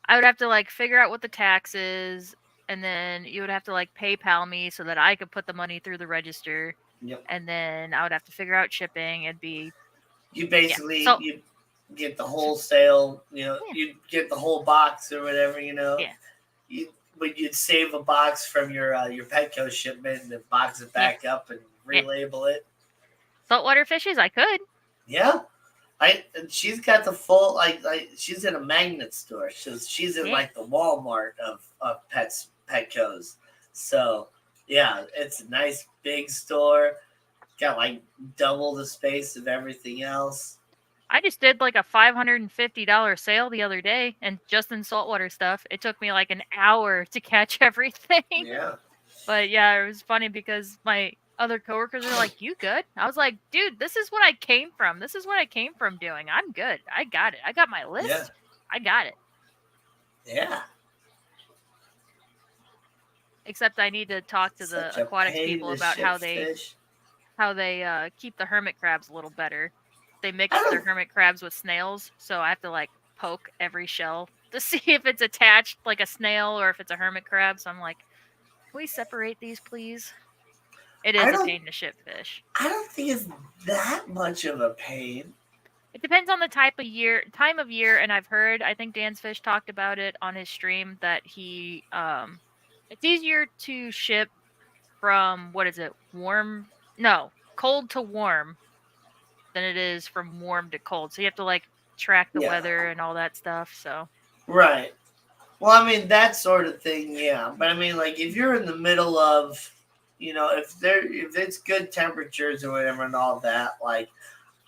I would have to figure out what the tax is, and then you would have to like PayPal me so that I could put the money through the register, Yep. and then I would have to figure out shipping. It'd be You yeah. basically So you get the wholesale, yeah, you get the whole box or whatever, yeah, You when you'd save a box from your Petco shipment and then box it yeah, back up and yeah. relabel it. Saltwater fishes, I could. Yeah. And she's got the full like she's in a magnet store. She's in Yeah. like the Walmart of Petco's. So yeah, it's a nice big store. Got like double the space of everything else. I just did like a $550 sale the other day, and just in saltwater stuff, it took me like an hour to catch everything. Yeah. But yeah, it was funny because my other coworkers are like, "You good?" I was like, "Dude, this is what I came from. This is what I came from doing. I'm good. I got it. I got my list. Yeah. I got it." Yeah. Except I need to talk to the Such a aquatics pain people to about ship fish. how they keep the hermit crabs a little better. They I mix their don't hermit crabs with snails, so I have to like poke every shell to see if it's attached like a snail or if it's a hermit crab. So I'm like, "Can we separate these, please?" It I is a don't pain to ship fish. I don't think it's that much of a pain. It depends on the time of year, and I think Dan's Fish talked about it on his stream that it's easier to ship from what is it, warm? No, cold to warm than it is from warm to cold. So you have to like track the Yeah. weather and all that stuff. So Right. Well, I mean that sort of thing, yeah. But I mean, like if you're in the middle of, if it's good temperatures or whatever and all that, like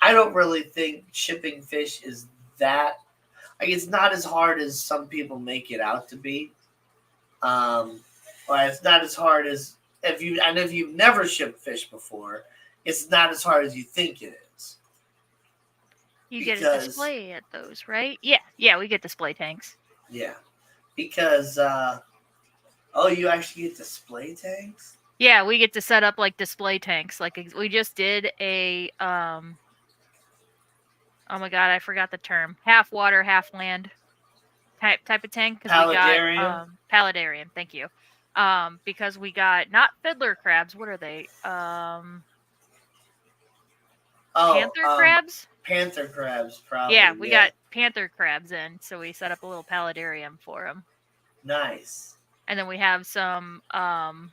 I don't really think shipping fish is that. Like it's not as hard as some people make it out to be. Or it's not as hard as if you've never shipped fish before, it's not as hard as you think it is. you get a Because display at those, right? Yeah, yeah, we get display tanks. yeah, because oh, you actually get display tanks. Yeah, we get to set up like display tanks. Like we just did a oh my god, I forgot the term. Half water, half land type of tank because we got Paludarium. paludarium. Thank you. Because we got not fiddler crabs. What are they? Oh, Panther crabs. panther crabs, probably. Yeah, we Yeah. got panther crabs in, so we set up a little paludarium for them. Nice. And then we have some glow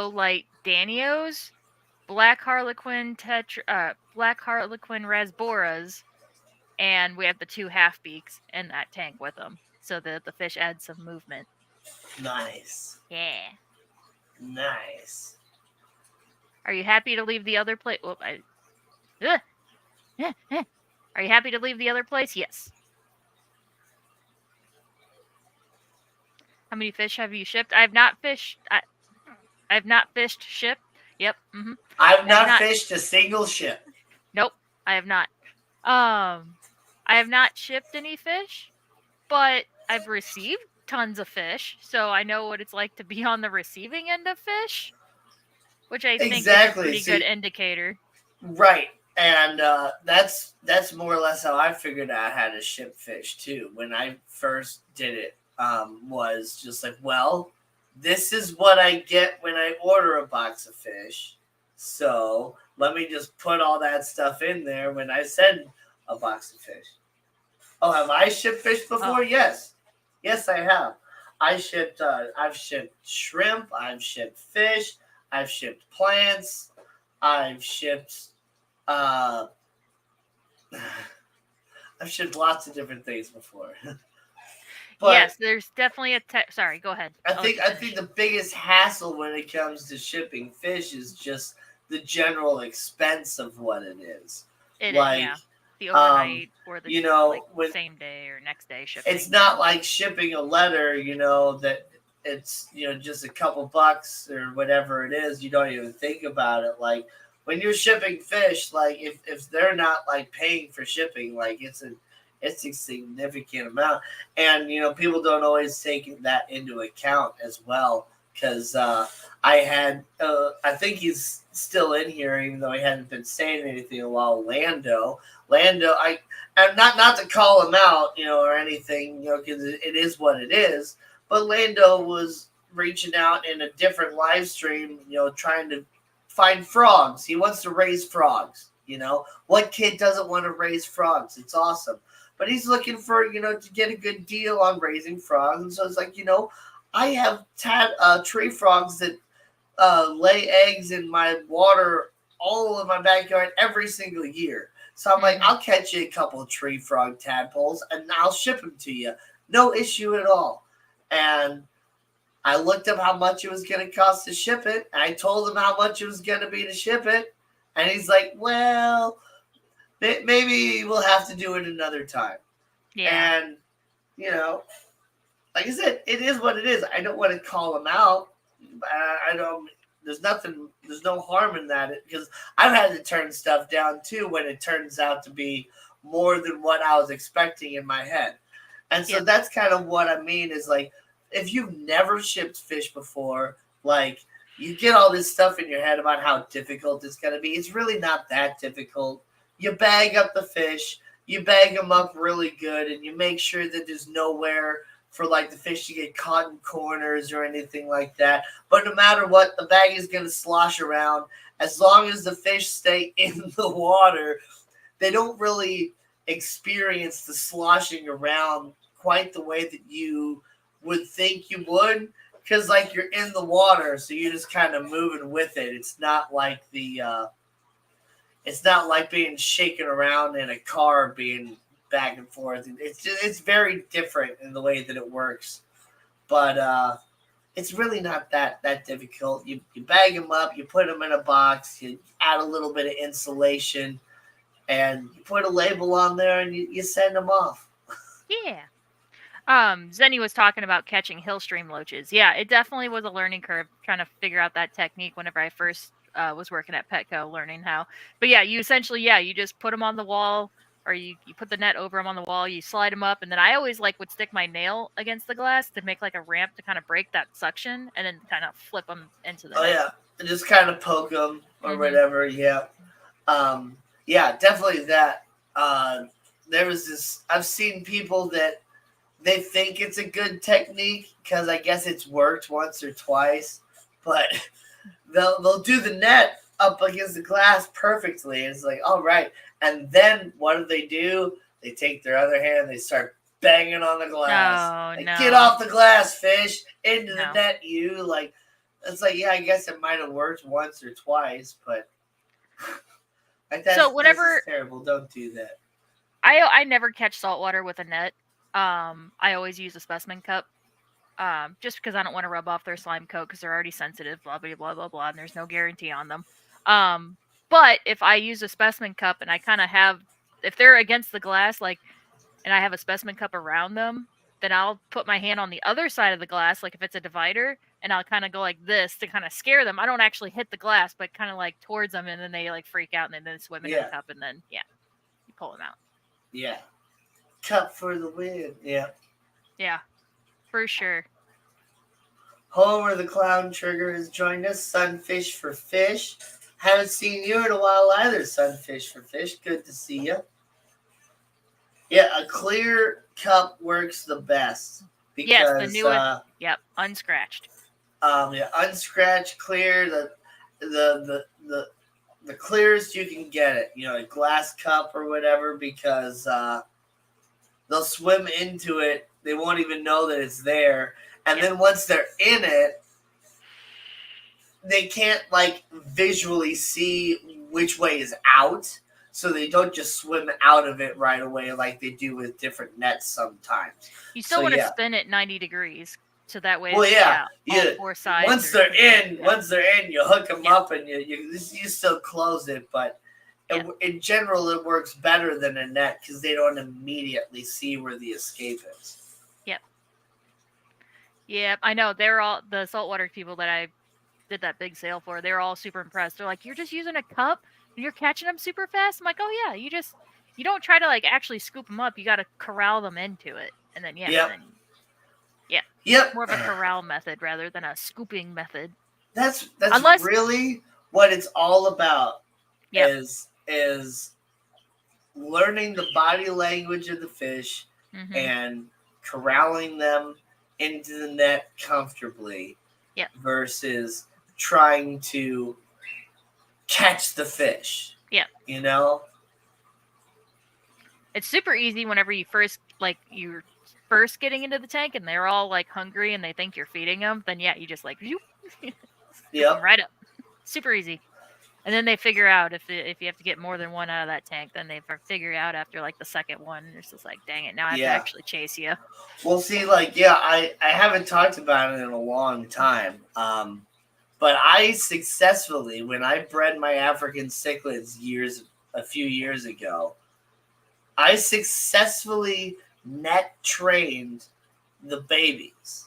light danios, black harlequin rasboras, and we have the 2 half beaks in that tank with them, so that the fish add some movement. Nice. Yeah. Nice. Are you happy to leave the other place? Are you happy to leave the other place? Yes. How many fish have you shipped? I have not fished. I have not fished shipped. Yep. Mm-hmm. I've not fished a single ship. Nope, I have not. I have not shipped any fish, but I've received tons of fish, so I know what it's like to be on the receiving end of fish, which I think is a pretty good indicator. Right. And that's more or less how I figured out how to ship fish too. When I first did it, was just like, well, this is what I get when I order a box of fish. So let me just put all that stuff in there when I send a box of fish. Oh, have I shipped fish before? Oh. Yes. Yes, I have. I've shipped shrimp. I've shipped fish. I've shipped plants. I've shipped I've shipped lots of different things before. But yes, there's definitely sorry, go ahead. I think the biggest hassle when it comes to shipping fish is just the general expense of what it is. Yeah. The overnight or the same day or next day shipping. It's not like shipping a letter, that it's just a couple bucks or whatever it is. You don't even think about it. Like when you're shipping fish, like if they're not like paying for shipping, like it's a significant amount, and people don't always take that into account as well. Because I think he's still in here, even though he hadn't been saying anything in a while. Lando, I'm not to call him out, or anything, because it is what it is. But Lando was reaching out in a different live stream, trying to find frogs. He wants to raise frogs. What kid doesn't want to raise frogs? It's awesome. But he's looking for, to get a good deal on raising frogs. And so it's like, I have tree frogs that lay eggs in my water all in my backyard every single year. So I'm like, I'll catch you a couple of tree frog tadpoles and I'll ship them to you. No issue at all. And I looked up how much it was going to cost to ship it. And I told him how much it was going to be to ship it. And he's like, well, maybe we'll have to do it another time. Yeah. And, like I said, it is what it is. I don't want to call him out. I don't. There's no harm in that because I've had to turn stuff down too when it turns out to be more than what I was expecting in my head. And so that's kind of what I mean is like, if you've never shipped fish before, like you get all this stuff in your head about how difficult it's going to be. It's really not that difficult. You bag up the fish, you bag them up really good, and you make sure that there's nowhere for like the fish to get caught in corners or anything like that. But no matter what, the bag is going to slosh around. As long as the fish stay in the water, they don't really experience the sloshing around quite the way that you would think you would. Because like you're in the water, so you're just kind of moving with it. It's not like it's not like being shaken around in a car being back and forth. It's very different in the way that it works, but it's really not that difficult. You bag them up, you put them in a box, you add a little bit of insulation, and you put a label on there, and you send them off. Yeah. Zenny was talking about catching hill stream loaches. Yeah, it definitely was a learning curve trying to figure out that technique whenever I first was working at Petco, learning how. But yeah, you essentially, you just put them on the wall, or you put the net over them on the wall, you slide them up, and then I always would stick my nail against the glass to make like a ramp to kind of break that suction, and then kind of flip them into the net. Yeah, and just kind of poke them or whatever. Yeah, definitely that. There was this. I've seen people that they think it's a good technique because I guess it's worked once or twice, but they'll do the net up against the glass perfectly. And it's like, all right. And then what do? They take their other hand and they start banging on the glass. No. Get off the glass, fish, into the net, you. Like, it's like, yeah, I guess it might have worked once or twice, but like that's terrible. Don't do that. I never catch saltwater with a net. I always use a specimen cup, just because I don't want to rub off their slime coat because they're already sensitive, blah, blah, blah, blah, blah, and there's no guarantee on them. But if I use a specimen cup and I kind of if they're against the glass, and I have a specimen cup around them, then I'll put my hand on the other side of the glass, like if it's a divider, and I'll kind of go like this to kind of scare them. I don't actually hit the glass, but kind of like towards them, and then they freak out, and then they swim in the cup, and then, you pull them out. Yeah. Cup for the win. Yeah. Yeah, for sure. Homer the Clown Trigger has joined us. Sunfish for Fish. Haven't seen you in a while either, Sunfish for Fish. Good to see you. Yeah, a clear cup works the best. Because, yes, the new one. Yep, unscratched. Unscratched, clear, the clearest you can get it. A glass cup or whatever, because they'll swim into it. They won't even know that it's there. And then once they're in it, they can't visually see which way is out. So they don't just swim out of it right away like they do with different nets sometimes. You still want to spin it 90 degrees. So that way, all four sides. Once they're in, you hook them up and you still close it. But in general, it works better than a net because they don't immediately see where the escape is. Yep, I know. They're all the saltwater people that I did that big sale for. They're all super impressed. They're like, "You're just using a cup and you're catching them super fast." I'm like, "Oh yeah, you don't try to actually scoop them up. You got to corral them into it, and then more of a corral method rather than a scooping method." That's really what it's all about. Is learning the body language of the fish and corralling them into the net comfortably Yeah. versus trying to catch the fish. Yeah. You know? It's super easy whenever you're first getting into the tank and they're all like hungry and they think you're feeding them. Then yeah, you just like scoop them right up. Super easy. And then they figure out if you have to get more than one out of that tank, then they figure out after like the second one. It's just like, dang it, now I have to actually chase you. Well, see, like, I haven't talked about it in a long time. But I successfully, when I bred my African cichlids a few years ago, I successfully net trained the babies.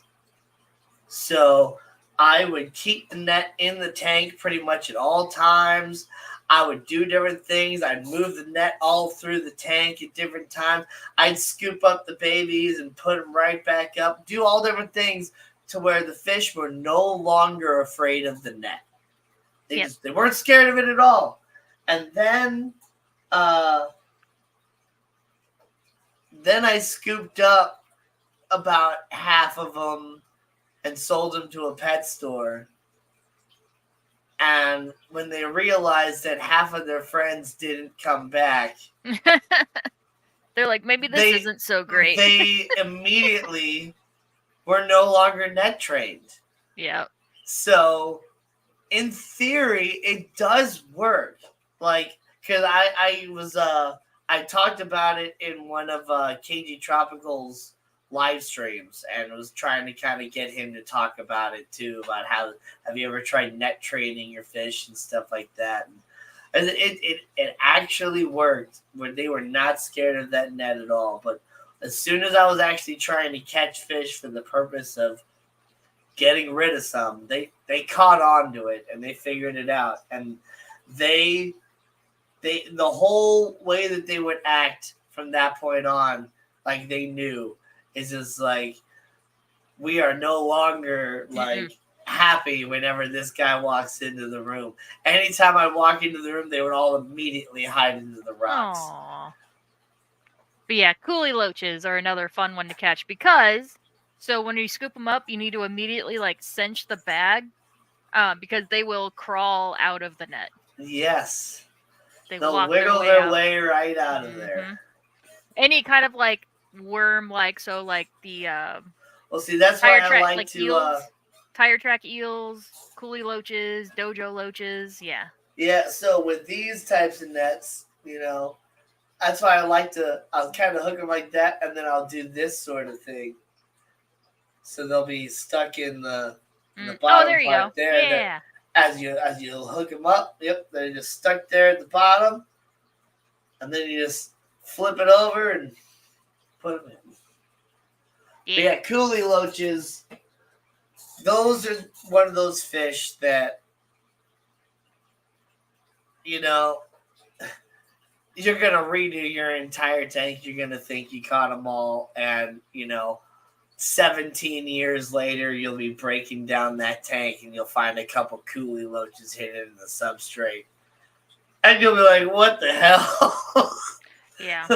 So I would keep the net in the tank pretty much at all times. I would do different things. I'd move the net all through the tank at different times. I'd scoop up the babies and put them right back up. Do all different things to where the fish were no longer afraid of the net. They weren't scared of it at all. And then I scooped up about half of them and sold them to a pet store. And when they realized that half of their friends didn't come back, they're like, maybe this isn't so great. They immediately were no longer net trained. Yeah. So, in theory, it does work. Like, because I talked about it in one of KG Tropical's live streams and was trying to kind of get him to talk about it too, about how have you ever tried net training your fish and stuff like that. And it actually worked when they were not scared of that net at all. But as soon as I was actually trying to catch fish for the purpose of getting rid of some, they caught on to it and they figured it out. And the whole way that they would act from that point on, like they knew, is just like, we are no longer like happy whenever this guy walks into the room. Anytime I walk into the room, they would all immediately hide into the rocks. Aww. But yeah, coolie loaches are another fun one to catch because, so when you scoop them up, you need to immediately like cinch the bag because they will crawl out of the net. Yes. They'll wiggle their way right out of there. Any kind of like worm, like so, like the well, see, that's why I like like to eels, tire track eels, coolie loaches, dojo loaches. Yeah. So with these types of nets, that's why I'll kind of hook them like that, and then I'll do this sort of thing. So they'll be stuck in the bottom there you part go. there. Yeah. As you hook them up, they're just stuck there at the bottom, and then you just flip it over and put them in. Yeah, coolie loaches, those are one of those fish that, you're going to redo your entire tank. You're going to think you caught them all. And, 17 years later, you'll be breaking down that tank and you'll find a couple coolie loaches hidden in the substrate. And you'll be like, what the hell? Yeah.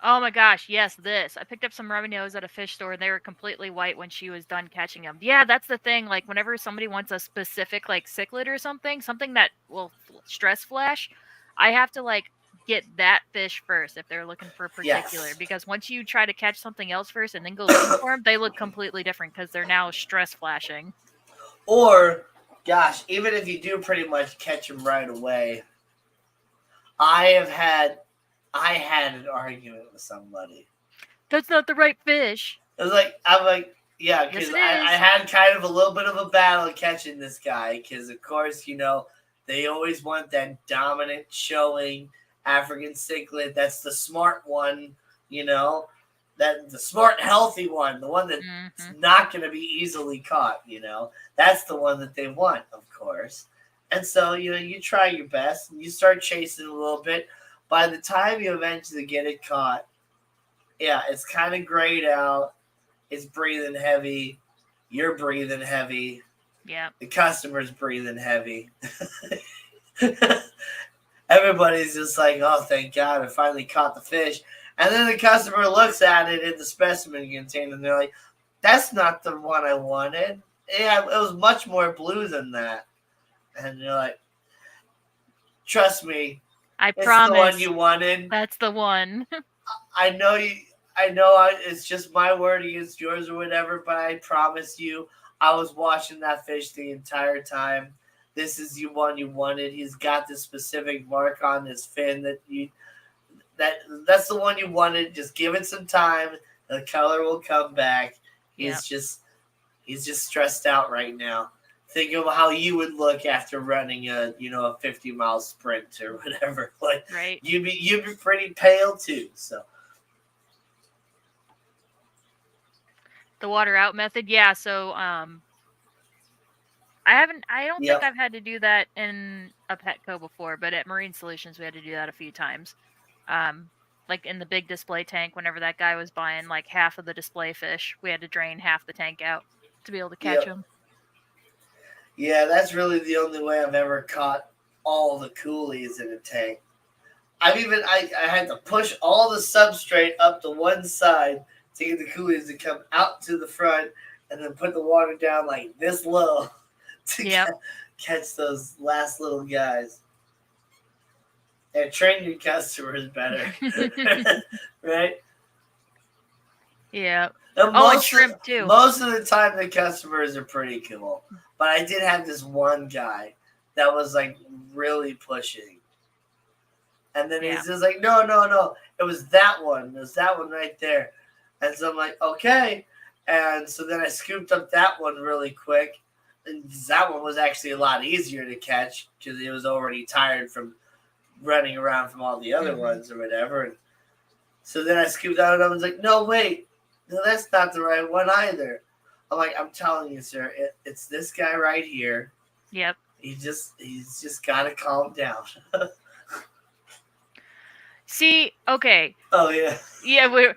Oh my gosh, yes, this. I picked up some Revenos at a fish store and they were completely white when she was done catching them. Yeah, that's the thing. Like, whenever somebody wants a specific, like, cichlid or something that will stress flash, I have to, like, get that fish first if they're looking for a particular. Yes. Because once you try to catch something else first and then go looking for them, they look completely different because they're now stress flashing. Or, gosh, even if you do pretty much catch them right away, I had an argument with somebody. That's not the right fish. I'm like, yeah, because I had kind of a little bit of a battle catching this guy because, of course, they always want that dominant showing African cichlid. That's the smart one, that the smart, healthy one, the one that's not going to be easily caught, That's the one that they want, of course. And so, you try your best and you start chasing a little bit. By the time you eventually get it caught, it's kind of grayed out. It's breathing heavy. You're breathing heavy. Yeah. The customer's breathing heavy. Everybody's just like, oh, thank God, I finally caught the fish. And then the customer looks at it in the specimen container and they're like, that's not the one I wanted. Yeah, it was much more blue than that. And you're like, trust me, I it's the one promise. you wanted. That's the one. I know you. I know it's just my word against yours or whatever, but I promise you, I was watching that fish the entire time. This is the one you wanted. He's got this specific mark on his fin that's the one you wanted. Just give it some time. The color will come back. He's just stressed out right now. Think of how you would look after running a 50-mile sprint or whatever. Like Right. you'd be pretty pale too. So The water out method, yeah. So I don't think I've had to do that in a Petco before, but at Marine Solutions we had to do that a few times. Like in the big display tank, whenever that guy was buying like half of the display fish, we had to drain half the tank out to be able to catch them. Yeah, that's really the only way I've ever caught all the coolies in a tank. I had to push all the substrate up to one side to get the coolies to come out to the front and then put the water down like this low to catch those last little guys. And train your customers better. Right? Yeah. And shrimp too. Most of the time the customers are pretty cool. But I did have this one guy that was like really pushing. And then he's just like, no. It was that one. It was that one right there. And so I'm like, okay. And so then I scooped up that one really quick. And that one was actually a lot easier to catch because he was already tired from running around from all the other ones or whatever. And so then I scooped out and I was like, no, wait. No, that's not the right one either. I'm like, I'm telling you, sir, it's this guy right here. Yep. He's just got to calm down. See, okay. Oh, yeah. Yeah,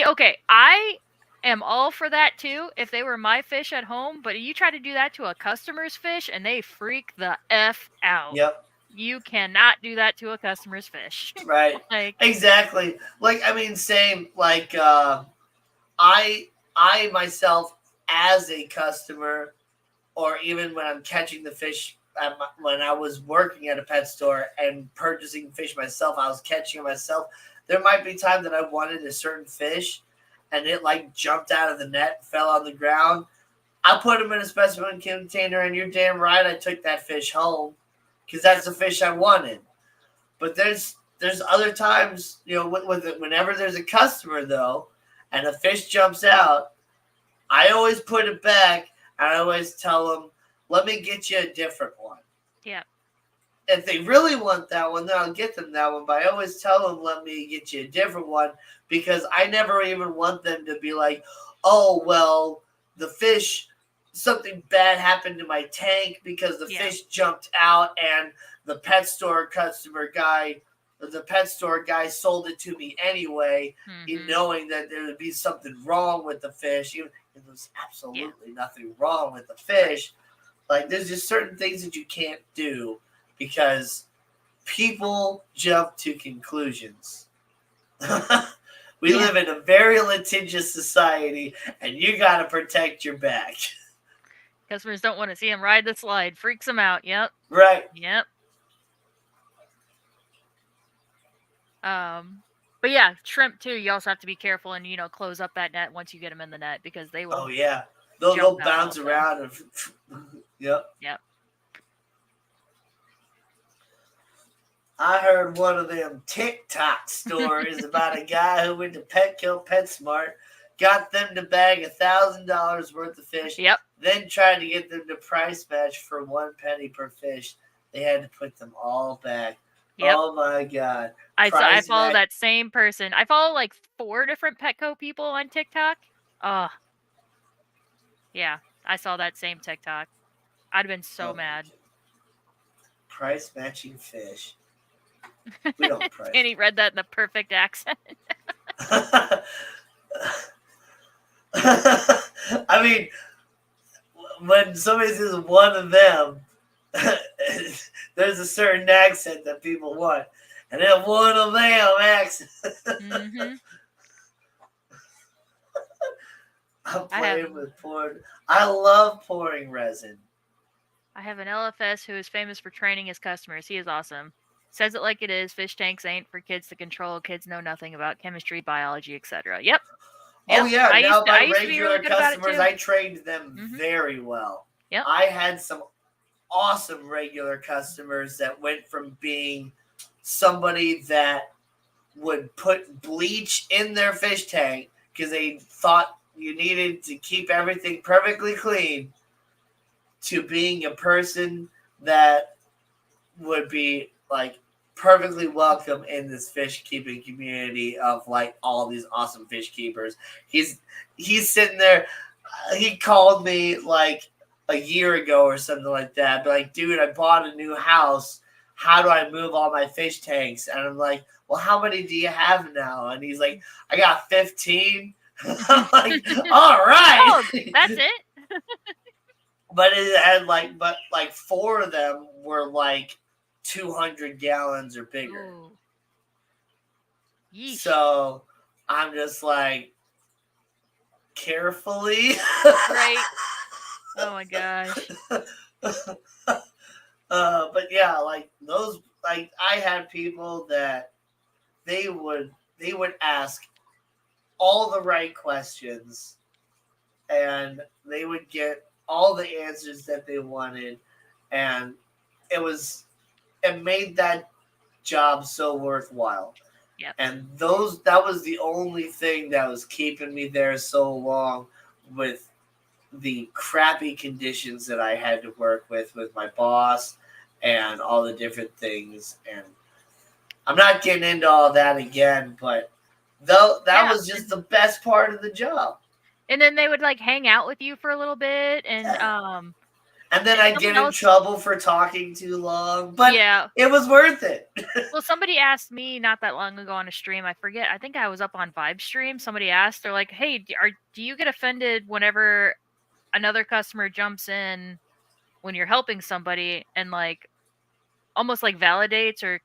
okay, I am all for that too if they were my fish at home, but you try to do that to a customer's fish and they freak the F out. Yep. You cannot do that to a customer's fish. Right. Exactly. Like, I mean, same, like, I myself as a customer, or even when I'm catching the fish, when I was working at a pet store and purchasing fish myself, I was catching it myself. There might be time that I wanted a certain fish and it like jumped out of the net, fell on the ground. I put him in a specimen container and you're damn right I took that fish home because that's the fish I wanted. But there's other times, whenever there's a customer though, and a fish jumps out, I always put it back and I always tell them, let me get you a different one. Yeah. If they really want that one, then I'll get them that one. But I always tell them, let me get you a different one because I never even want them to be like, oh, well, the fish, something bad happened to my tank because the fish jumped out and the pet store guy sold it to me anyway, knowing that there would be something wrong with the fish. Even if there's absolutely nothing wrong with the fish. Like, there's just certain things that you can't do because people jump to conclusions. We live in a very litigious society, and you got to protect your back. Customers don't want to see them ride the slide. Freaks them out. Yep. Right. Yep. But yeah, shrimp too. You also have to be careful and close up that net once you get them in the net because they will. Oh yeah, they'll bounce around. And yep. Yep. I heard one of them TikTok stories about a guy who went to Petco PetSmart, got them to bag $1,000 worth of fish. Yep. Then tried to get them to price match for 1 penny per fish. They had to put them all back. Yep. Oh my God. I follow that same person. I follow like 4 different Petco people on TikTok. Yeah, I saw that same TikTok. I'd have been so mad. Price matching fish. We don't price. And he read that in the perfect accent. I mean, when somebody says one of them, there's a certain accent that people want. And then one of them accent. I'm I have playing with pouring. I love pouring resin. I have an LFS who is famous for training his customers. He is awesome. Says it like it is. Fish tanks ain't for kids to control. Kids know nothing about chemistry, biology, etc. Yep. Oh Yep. yeah, now I my used to be really regular good about it customers, too. I trained them Mhm. very well. Yep. I had some awesome regular customers that went from being somebody that would put bleach in their fish tank because they thought you needed to keep everything perfectly clean to being a person that would be like perfectly welcome in this fish keeping community of like all these awesome fish keepers. He's sitting there. He called me like a year ago or something like that. But like, dude, I bought a new house. How do I move all my fish tanks? And I'm like, well, how many do you have now? And he's like, I got 15. I'm like, all Oh, right. that's it. But it had like four of them were like 200 gallons or bigger. Ooh. Yeesh. So I'm just like, carefully. Right. Oh my gosh. But yeah, like those, like I had people that they would ask all the right questions, and they would get all the answers that they wanted, and it made that job so worthwhile. Yep. And that was the only thing that was keeping me there so long, with the crappy conditions that I had to work with my boss and all the different things. And I'm not getting into all that again, but though that was just the best part of the job. And then they would like hang out with you for a little bit, and Yeah. And then and I'd someone get in else. trouble for talking too long, but Yeah. it was worth it. Well, somebody asked me not that long ago on a stream. I forget. I think I was up on Vibe stream. Somebody asked, they're like, "Hey, do you get offended whenever another customer jumps in when you're helping somebody and like almost like validates or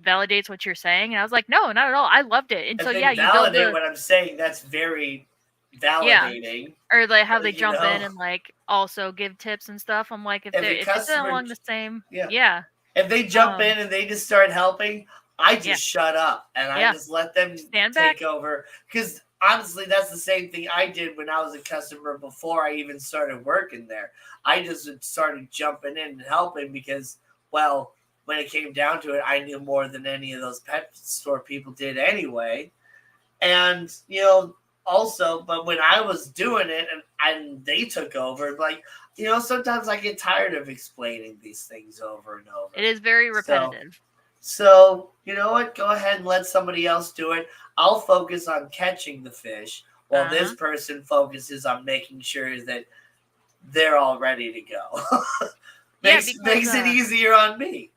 validates what you're saying?" And I was like, "No, not at all. I loved it." And If so they yeah, you build validate the what I'm saying, that's very yeah, validating. or like how they You jump in know, and like also give tips and stuff. I'm like, if a if it's customer, along the same, yeah, yeah, if they jump in and they just start helping, I yeah, just shut up and I yeah, just let them stand back. take over. Because honestly, that's the same thing I did when I was a customer before I even started working there. I just started jumping in and helping because, well, when it came down to it, I knew more than any of those pet store people did anyway. And, also, but when I was doing it and they took over, like, sometimes I get tired of explaining these things over and over. It is very repetitive. So, you know what? Go ahead and let somebody else do it. I'll focus on catching the fish while this person focuses on making sure that they're all ready to go. makes it easier on me.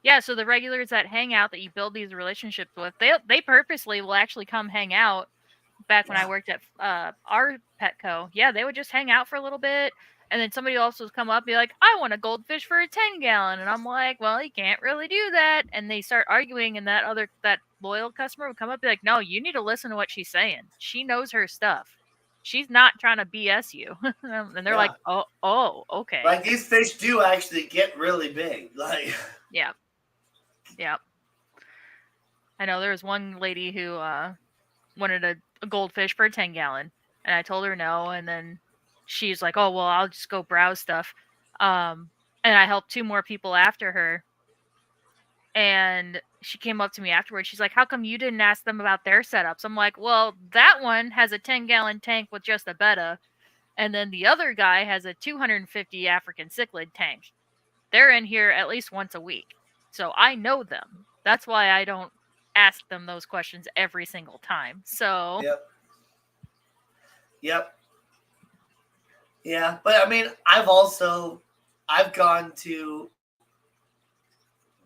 Yeah, so the regulars that hang out that you build these relationships with, they purposely will actually come hang out. Back when I worked at our Petco, yeah, they would just hang out for a little bit, and then somebody else would come up and be like, "I want a goldfish for a 10-gallon," and I'm like, "Well, you can't really do that." And they start arguing, and that loyal customer would come up and be like, "No, you need to listen to what she's saying. She knows her stuff. She's not trying to BS you." And they're like, "Oh, okay." Like these fish do actually get really big. Like, yeah. I know there was one lady who wanted a goldfish for a 10-gallon, and I told her no, and then she's like, "Oh, well, I'll just go browse stuff." And I helped two more people after her, and she came up to me afterwards. She's like, "How come you didn't ask them about their setups?" I'm like, "Well, that one has a 10-gallon tank with just a betta, and then the other guy has a 250 African cichlid tank. They're in here at least once a week, so I know them. That's why I don't ask them those questions every single time." So Yep. Yeah, but I mean, I've gone to,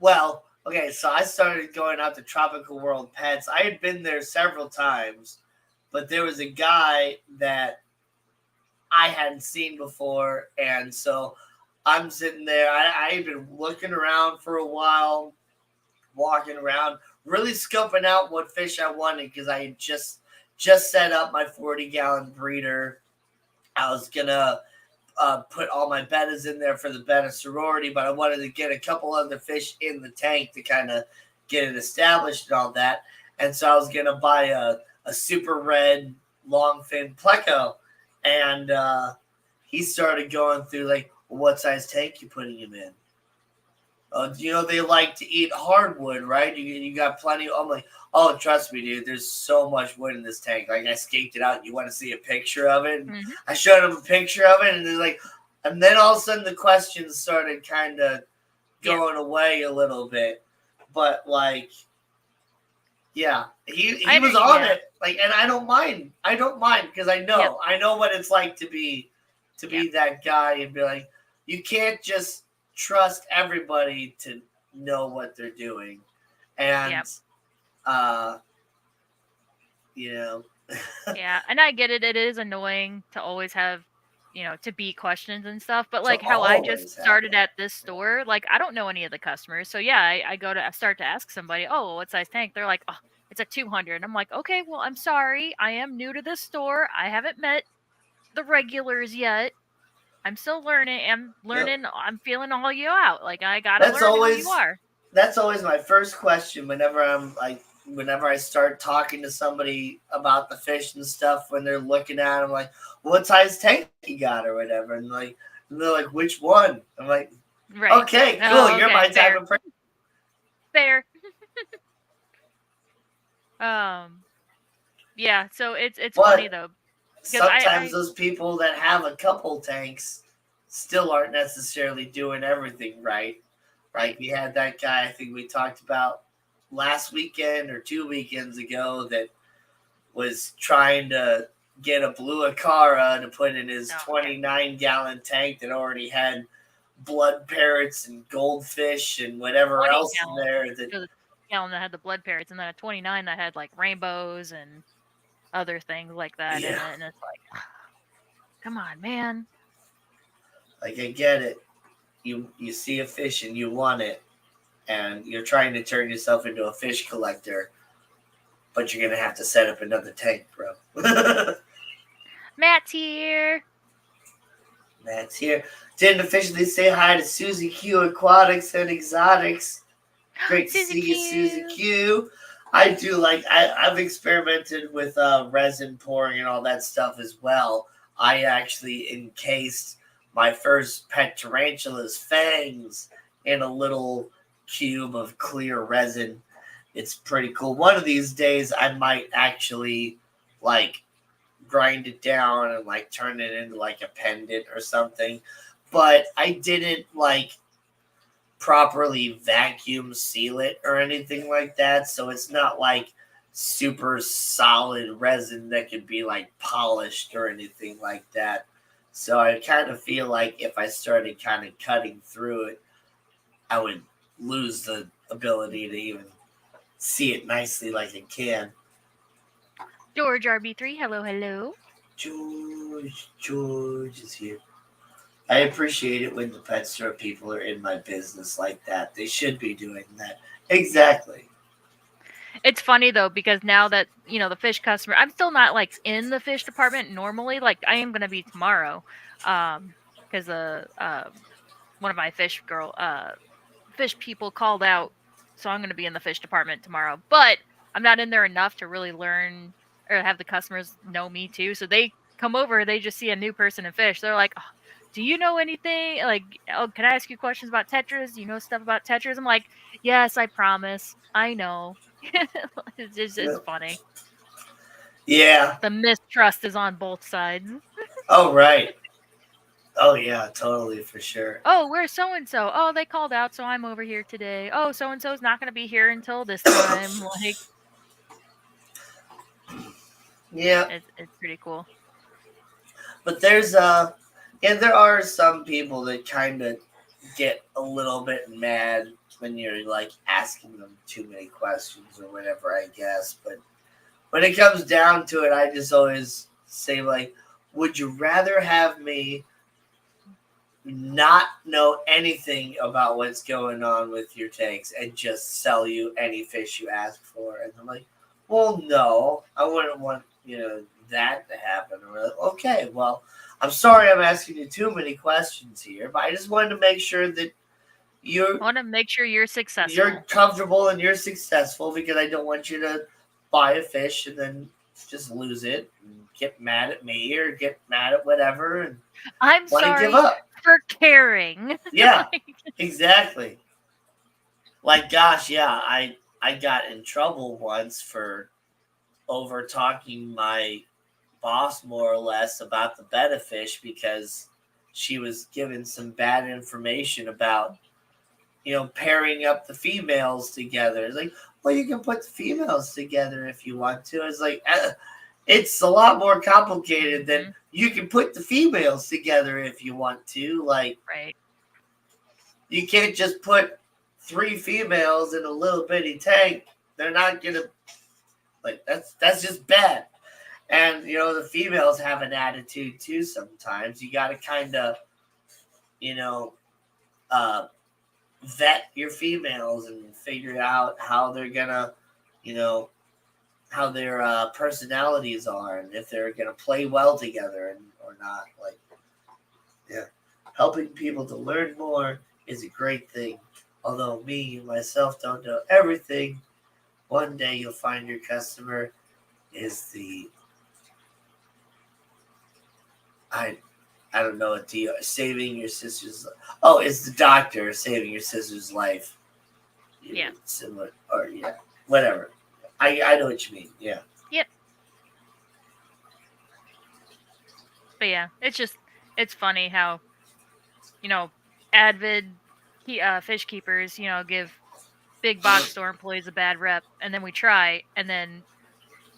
well, okay, so I started going out to Tropical World Pets. I had been there several times, but there was a guy that I hadn't seen before, and so I'm sitting there. I had been looking around for a while, walking around, really scoping out what fish I wanted because I had just just set up my 40-gallon breeder. I was gonna put all my bettas in there for the betta sorority, but I wanted to get a couple other fish in the tank to kind of get it established and all that. And so I was gonna buy a super red longfin pleco, and he started going through like, well, what size tank you putting him in? They like to eat hardwood, right? You got plenty. I'm like, oh, trust me, dude. There's so much wood in this tank. Like, I scaped it out. You want to see a picture of it? And I showed him a picture of it, and they're like, and then all of a sudden the questions started kind of going away a little bit. But like, yeah, he was on it. Like, and I don't mind. I don't mind because I know what it's like to be that guy and be like, you can't just trust everybody to know what they're doing. And yeah, and I get it. It is annoying to always have, to beat questions and stuff. But like how I just started at this store, like I don't know any of the customers. So yeah, I start to ask somebody, oh, what size tank? They're like, oh, it's a 200. I'm like, okay, well, I'm sorry. I am new to this store. I haven't met the regulars yet. I'm still learning. I'm learning. Yep. I'm feeling all you out. Like I gotta learn who you are. That's always my first question whenever I start talking to somebody about the fish and stuff. When they're looking at them, like, what size tank you got or whatever, and they're like, which one? I'm like, right. Okay, cool. Oh, okay, you're my type of person. Fair. Yeah. So it's funny though. Sometimes those people that have a couple tanks still aren't necessarily doing everything right. Right? We had that guy I think we talked about last weekend or 2 weekends ago that was trying to get a blue Acara to put in his 29-gallon tank that already had blood parrots and goldfish and whatever else in there. The gallon that had the blood parrots, and then a 29 that had like rainbows and other things like that. Yeah. And it's like, come on, man. Like, I get it. You see a fish and you want it, and you're trying to turn yourself into a fish collector, but you're going to have to set up another tank, bro. Matt's here. Didn't officially say hi to Susie Q Aquatics and Exotics. Great to see you, Susie Q. I do I've experimented with resin pouring and all that stuff as well. I actually encased my first pet tarantula's fangs in a little cube of clear resin. It's pretty cool. One of these days I might actually grind it down and turn it into a pendant or something. But I didn't properly vacuum seal it or anything like that, so it's not super solid resin that could be polished or anything like that. So I kind of feel like if I started kind of cutting through it, I would lose the ability to even see it nicely like it can. George RB3, hello. George is here. I appreciate it when the pet store people are in my business like that. They should be doing that. Exactly. It's funny though, because now that, the fish customer, I'm still not in the fish department normally. I am going to be tomorrow. Because one of my fish people called out. So I'm going to be in the fish department tomorrow, but I'm not in there enough to really learn or have the customers know me too. So they come over, they just see a new person in fish. They're like, oh, do you know anything? Can I ask you questions about tetras? Do you know stuff about tetras? I'm like, yes, I promise. I know. It's funny. Yeah. The mistrust is on both sides. Oh, right. Oh, yeah, totally, for sure. Oh, where's so-and-so? Oh, they called out, so I'm over here today. Oh, so-and-so's not going to be here until this time. Yeah. It's pretty cool. But there are some people that kind of get a little bit mad when you're asking them too many questions or whatever, I guess. But when it comes down to it, I just always say would you rather have me not know anything about what's going on with your tanks and just sell you any fish you ask for? And I'm like, well, no, I wouldn't want that to happen. And we're like, okay, well, I'm sorry I'm asking you too many questions here, but I just wanted to make sure that you're I want to make sure you're you're successful. comfortable and you're successful because I don't want you to buy a fish and then just lose it and get mad at me or get mad at whatever and I'm want to give sorry up. for caring. Yeah, exactly. Like, gosh, yeah, I got in trouble once for over talking my boss more or less about the betta fish because she was given some bad information about pairing up the females together. It's like, well, you can put the females together if you want to. It's like, it's a lot more complicated than Hmm. you can put the females together if you want to. Like, Right. you can't just put three females in a little bitty tank. They're not gonna like that's just bad. And the females have an attitude too. Sometimes you got to kind of you know uh, vet your females and figure out how they're gonna you know how their personalities are and if they're gonna play well together or not. Like, yeah, helping people to learn more is a great thing. Although me myself don't know everything, one day you'll find your customer is the I I don't know what saving your sister's. Oh, it's the doctor saving your sister's life. Yeah. Similar or yeah, whatever. I know what you mean. Yeah. Yep. But yeah, it's funny how you know avid fish keepers give big box store employees a bad rep, and then we try, and then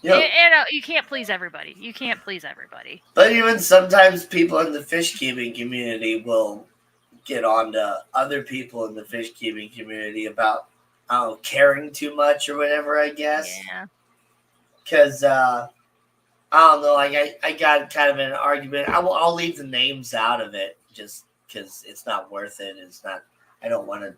Yep. you can't please everybody. You can't please everybody. But even sometimes people in the fish keeping community will get on to other people in the fish keeping community about caring too much or whatever. I guess Yeah. because I don't know. Like I got kind of in an argument. I'll leave the names out of it just because it's not worth it. It's not. I don't want to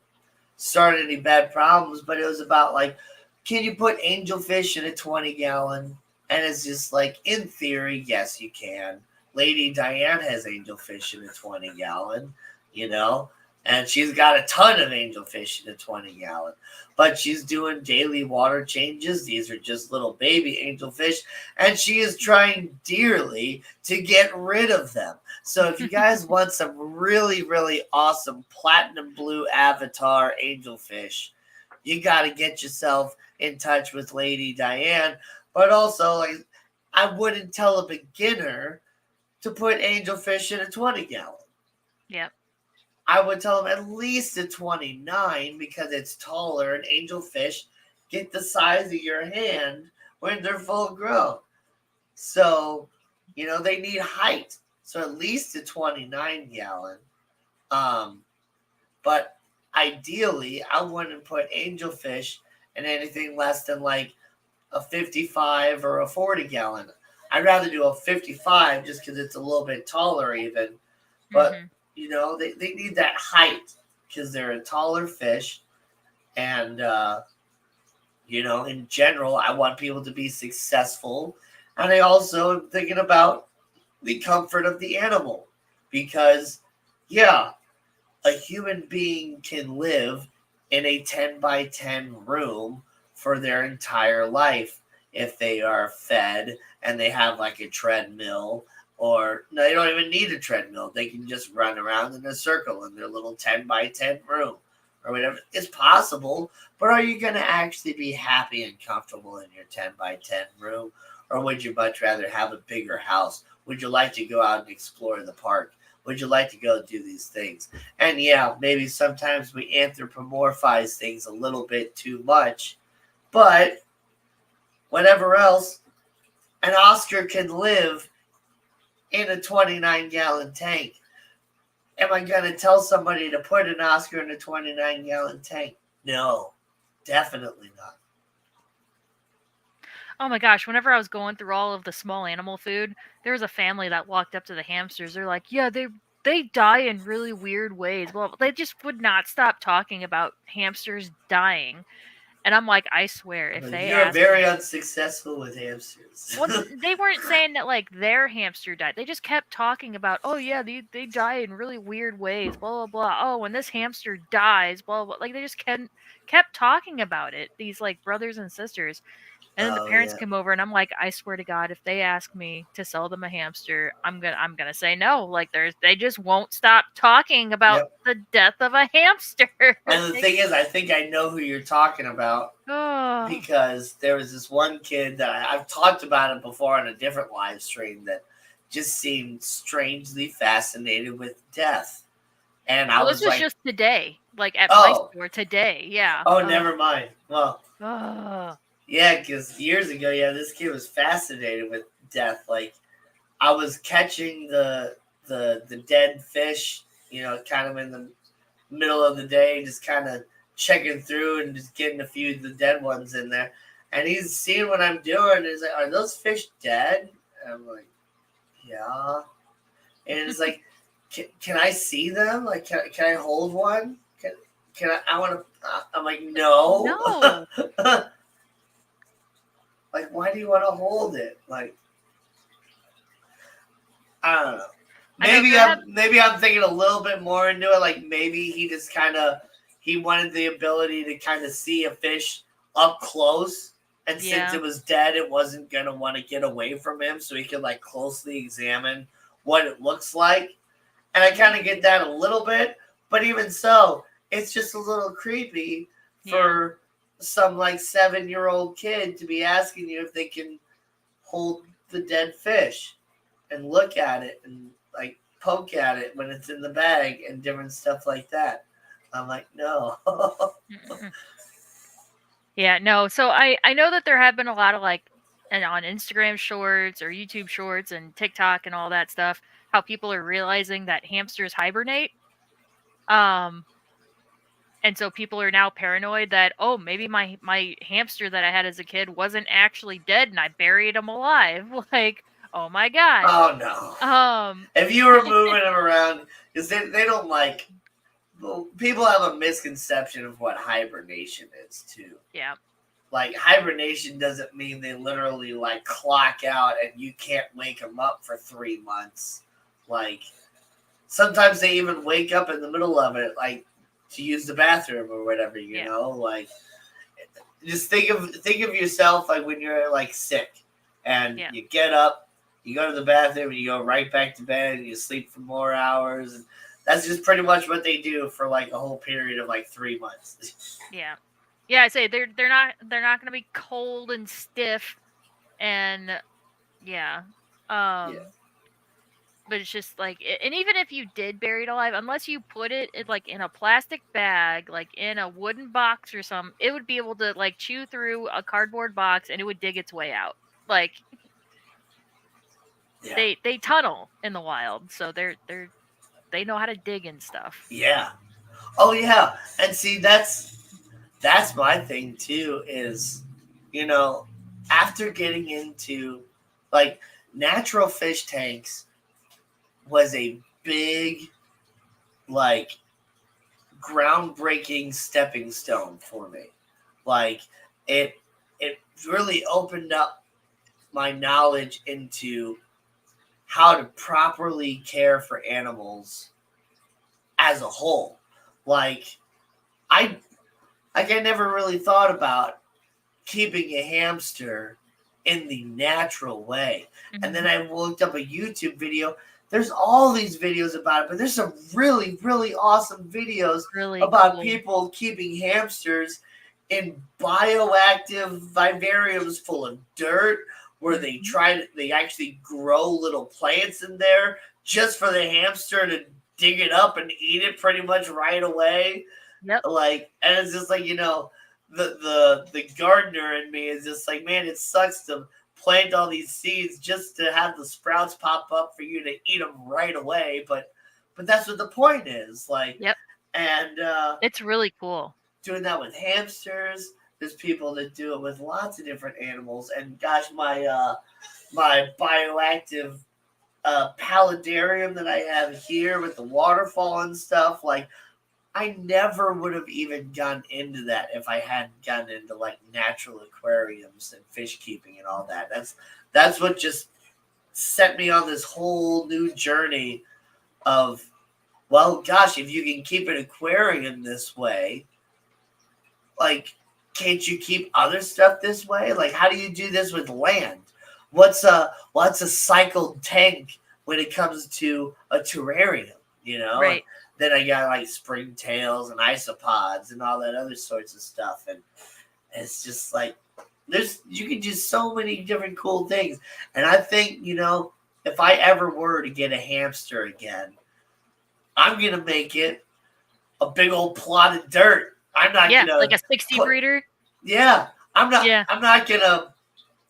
start any bad problems. But it was about like, can you put angelfish in a 20-gallon? And it's just like, in theory, yes, you can. Lady Diane has angelfish in a 20-gallon, you know, and she's got a ton of angelfish in a 20-gallon. But she's doing daily water changes. These are just little baby angelfish, and she is trying dearly to get rid of them. So if you guys want some really, really awesome platinum blue avatar angelfish, you got to get yourself in touch with Lady Diane. But also, like, I wouldn't tell a beginner to put angelfish in a 20-gallon. Yep. I would tell them at least a 29 because it's taller and angelfish get the size of your hand when they're full grown. So, they need height. So at least a 29-gallon. Um, but ideally, I wouldn't put angelfish in anything less than like a 55 or a 40-gallon. I'd rather do a 55 just because it's a little bit taller even. But, Hmm. they need that height because they're a taller fish. And, in general, I want people to be successful. And I also am thinking about the comfort of the animal because, yeah, a human being can live in a 10 by 10 room for their entire life if they are fed and they have like a treadmill, or no, they don't even need a treadmill. They can just run around in a circle in their little 10 by 10 room or whatever. It's possible, but are you going to actually be happy and comfortable in your 10 by 10 room? Or would you much rather have a bigger house? Would you like to go out and explore the park? Would you like to go do these things? And yeah, maybe sometimes we anthropomorphize things a little bit too much, but whatever else, an Oscar can live in a 29-gallon tank. Am I going to tell somebody to put an Oscar in a 29-gallon tank? No, definitely not. Oh my gosh, whenever I was going through all of the small animal food, there was a family that walked up to the hamsters. They're like, "Yeah, they die in really weird ways." Well, they just would not stop talking about hamsters dying. And I'm like, I swear, if But they you're ask very me, unsuccessful with hamsters. well, they weren't saying that like their hamster died. They just kept talking about, oh yeah, they die in really weird ways, blah blah blah. Oh, when this hamster dies, blah blah. Like they just kept talking about it. These like brothers and sisters. And then the Oh parents yeah. come over, and I'm like, I swear to God, if they ask me to sell them a hamster, I'm gonna say no. Like they just won't stop talking about Yep. the death of a hamster. And the thing is, I think I know who you're talking about Oh, because there was this one kid that I've talked about it before on a different live stream that just seemed strangely fascinated with death. And I well, this was was like, just today, like at my oh, store today. Yeah. oh, never mind. Well, Oh, yeah, because years ago, yeah, this kid was fascinated with death. Like, I was catching the dead fish, kind of in the middle of the day, just kind of checking through and just getting a few of the dead ones in there. And he's seeing what I'm doing. And he's like, "Are those fish dead?" And I'm like, "Yeah." And it's like, can I see them? Like, can I hold one? Can I want to? I'm like, no. no. Like, why do you want to hold it? Like, I don't know. I know there have. Maybe I'm thinking a little bit more into it. Like maybe he just he wanted the ability to kind of see a fish up close, and since Yeah. it was dead, it wasn't gonna want to get away from him, so he could like closely examine what it looks like. And I kind of get that a little bit, but even so, it's just a little creepy for some like 7-year-old kid to be asking you if they can hold the dead fish and look at it and like poke at it when it's in the bag and different stuff like that. I'm like, no. Yeah, no. So I know that there have been a lot of like and on Instagram shorts or YouTube shorts and TikTok and all that stuff, how people are realizing that hamsters hibernate. Um and so people are now paranoid that, oh, maybe my hamster that I had as a kid wasn't actually dead and I buried him alive. Like, oh my god. Oh no. Um If you were moving them around, because they don't like, well, people have a misconception of what hibernation is too. yeah. Like hibernation doesn't mean they literally like clock out and you can't wake them up for 3 months. Like sometimes they even wake up in the middle of it, like to use the bathroom or whatever, you know. Like just think of yourself like when you're like sick and you get up, you go to the bathroom, and you go right back to bed, and you sleep for more hours. And that's just pretty much what they do for like a whole period of like 3 months. Yeah. Yeah, I say they're not going to be cold and stiff and yeah. But it's just like, and even if you did bury it alive, unless you put it like in a plastic bag, like in a wooden box or something, it would be able to like chew through a cardboard box and it would dig its way out. Like they tunnel in the wild, so they know how to dig and stuff. Yeah. Oh yeah. And see, that's my thing too. Is after getting into like natural fish tanks was a big like groundbreaking stepping stone for me. Like it really opened up my knowledge into how to properly care for animals as a whole. Like I never really thought about keeping a hamster in the natural way. Mm-hmm. And then I looked up a YouTube video. There's all these videos about it, but there's some really, really awesome videos about people keeping hamsters in bioactive vivariums full of dirt where they actually grow little plants in there just for the hamster to dig it up and eat it pretty much right away. Yep. Like, and it's just like, the gardener in me is just like, man, it sucks to plant all these seeds just to have the sprouts pop up for you to eat them right away. But that's what the point is. Like, yep. And it's really cool doing that with hamsters. There's people that do it with lots of different animals. And gosh, my bioactive paludarium that I have here with the waterfall and stuff, like, I never would have even gone into that if I hadn't gotten into like natural aquariums and fish keeping and all that. That's what just set me on this whole new journey of, well, gosh, if you can keep an aquarium this way, like, can't you keep other stuff this way? Like, how do you do this with land? What's a cycled tank when it comes to a terrarium? And Right. then I got like springtails and isopods and all that other sorts of stuff, and it's just like you can do so many different cool things. And I think if I ever were to get a hamster again, I'm gonna make it a big old plot of dirt. I'm not Yeah, like gonna a 60 put. breeder. Yeah, I'm not. Yeah. I'm not gonna,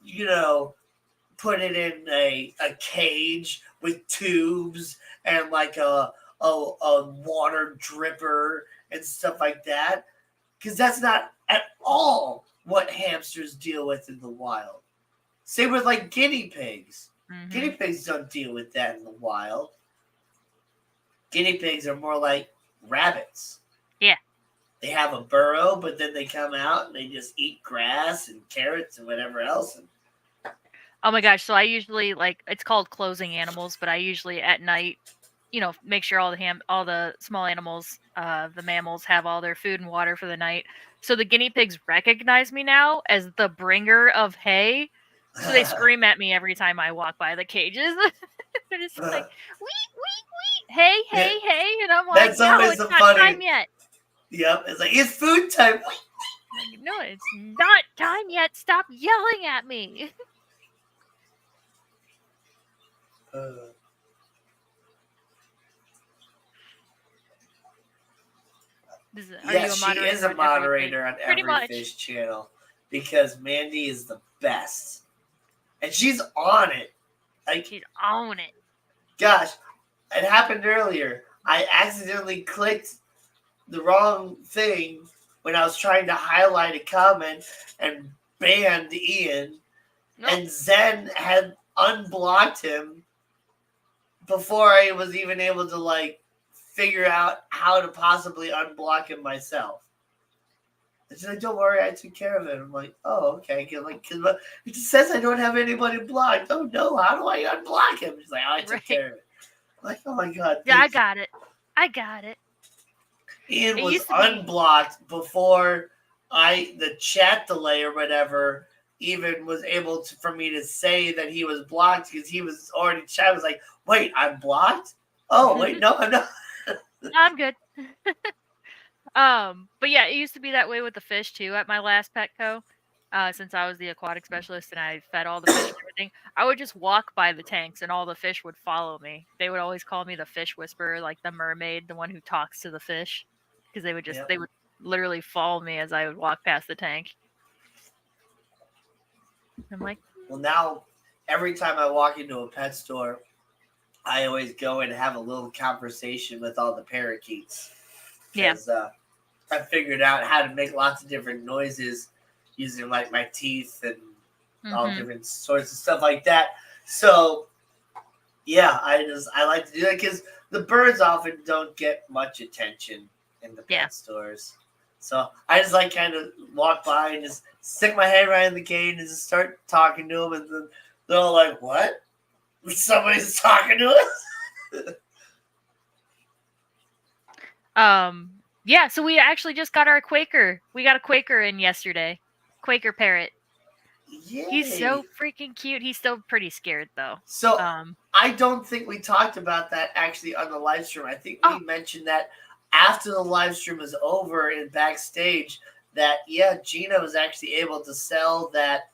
you know, put it in a cage with tubes and like a water dripper and stuff like that, because that's not at all what hamsters deal with in the wild. Same with like guinea pigs. Guinea Mm-hmm. pigs don't deal with that in the wild. Guinea pigs are more like rabbits. Yeah. They have a burrow, but then they come out and they just eat grass and carrots and whatever else. And Oh my gosh, so I usually it's called closing animals, but I usually at night, make sure all the small animals, the mammals have all their food and water for the night. So the guinea pigs recognize me now as the bringer of hay. So they scream at me every time I walk by the cages. They're just like, "Wee, wee, wee, hey, yeah, hey, hey," and I'm like, that's "No, always it's the not time funny. yet." Yep, it's like it's food time. I'm like, "No, it's not time yet. Stop yelling at me." Uh, Are you a she is moderator a on every fish? moderator on Pretty every much. fish channel because Mandy is the best, and she's on it. Like, She's on it. gosh, it happened earlier. I accidentally clicked the wrong thing when I was trying to highlight a comment and banned Ian, No. and Zen had unblocked him before I was even able to like figure out how to possibly unblock him myself. And she's like, "Don't worry, I took care of it." I'm like, "Oh, okay." Cause it says I don't have anybody blocked. Oh no, how do I unblock him? She's like, "Oh, I took Right. care of it." I'm like, oh my god, Yeah, I thanks. got it. I got it. Ian It was used to be. unblocked before the chat delay or whatever even was able to for me to say that he was blocked, because he was already chat was like, "Wait, I'm blocked? Oh wait, no, I'm not." I'm good. But yeah, it used to be that way with the fish too at my last Petco. Since I was the aquatic specialist and I fed all the fish and everything, I would just walk by the tanks and all the fish would follow me. They would always call me the fish whisperer, like the mermaid, the one who talks to the fish, because Yep. they would literally follow me as I would walk past the tank. I'm like, Well, now every time I walk into a pet store, I always go and have a little conversation with all the parakeets, yeah. because I figured out how to make lots of different noises using like my teeth and all Mm-hmm. different sorts of stuff like that. So yeah, I like to do that because the birds often don't get much attention in the Yeah. pet stores. So I just like kind of walk by and just stick my head right in the cage and just start talking to them, and then they're all like, "What? Somebody's talking to us?" Yeah, so we actually just got our Quaker. We got a Quaker in yesterday. Quaker parrot. He's Yay! so freaking cute. He's still pretty scared though. So Um I don't think we talked about that actually on the live stream. I think we oh, mentioned that after the live stream was over and backstage, that Gina was actually able to sell that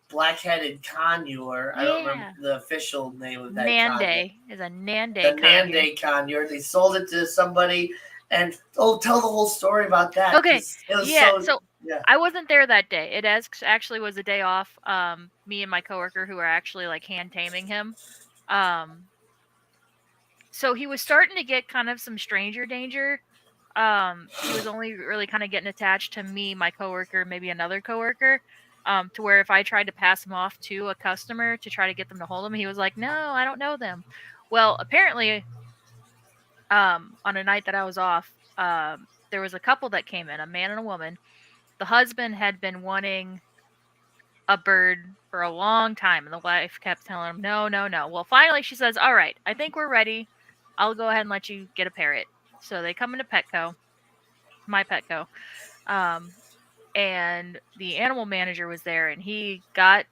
black-headed conure. I don't remember yeah. the official name of that conure. Nande is a The Nande conure. Nande conure. They sold it to somebody, and tell the whole story about that, Okay. because it was Yeah, so so yeah. I wasn't there that day. Actually was a day off. Me and my coworker who are actually like hand taming him. Um so he was starting to get kind of some stranger danger. He was only really kind of getting attached to me, my coworker, maybe another coworker. To where if I tried to pass him off to a customer to try to get them to hold him, he was like, "No, I don't know them." Well, apparently, on a night that I was off, there was a couple that came in, a man and a woman. The husband had been wanting a bird for a long time, and the wife kept telling him, no, no, no. Well, finally she says, all right, I think we're ready. I'll go ahead and let you get a parrot. So they come into Petco, my Petco, and the animal manager was there, and he got,